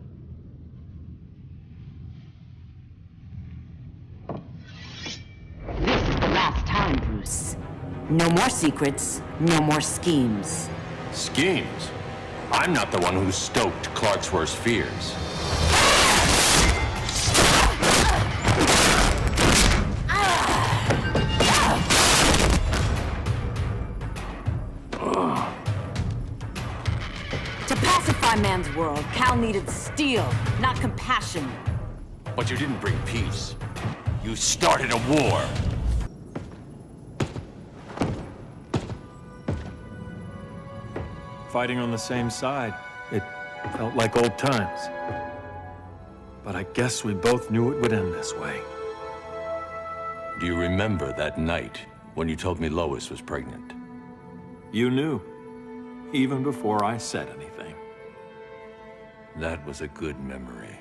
This is the last time, Bruce. No more secrets, no more schemes. Schemes? I'm not the one who stoked Clark's worst fears. To pacify man's world, Cal needed steel, not compassion. But you didn't bring peace. You started a war. Fighting on the same side, it felt like old times. But I guess we both knew it would end this way. Do you remember that night when you told me Lois was pregnant? You knew, even before I said anything. That was a good memory.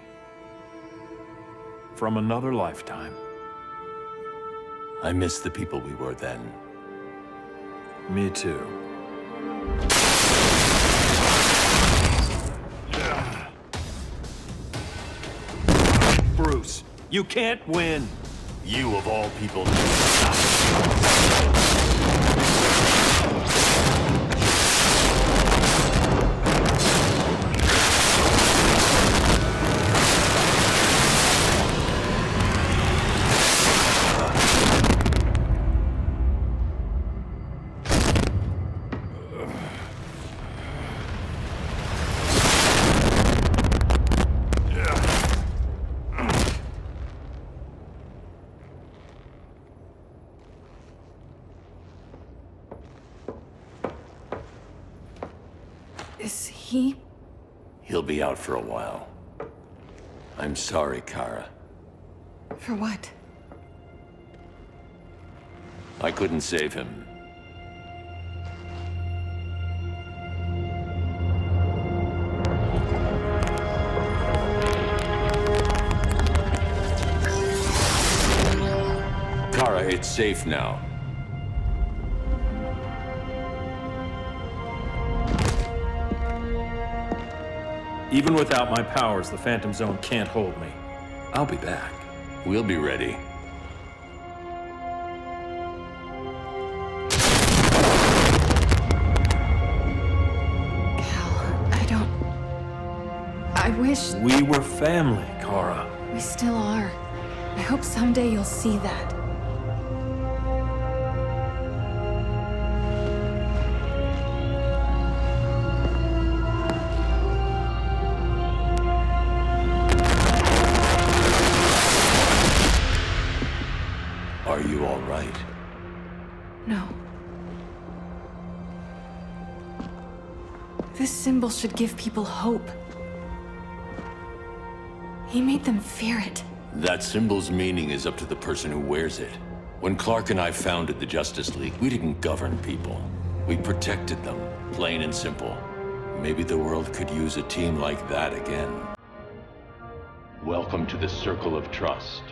From another lifetime. I miss the people we were then. Me too. Bruce, you can't win. You of all people. Is he? He'll be out for a while. I'm sorry, Kara. For what? I couldn't save him. It's safe now. Even without my powers, the Phantom Zone can't hold me. I'll be back. We'll be ready. I wish... We were family, Kara. We still are. I hope someday you'll see that. Are you all right? No. This symbol should give people hope. He made them fear it. That symbol's meaning is up to the person who wears it. When Clark and I founded the Justice League, we didn't govern people. We protected them, plain and simple. Maybe the world could use a team like that again. Welcome to the Circle of Trust.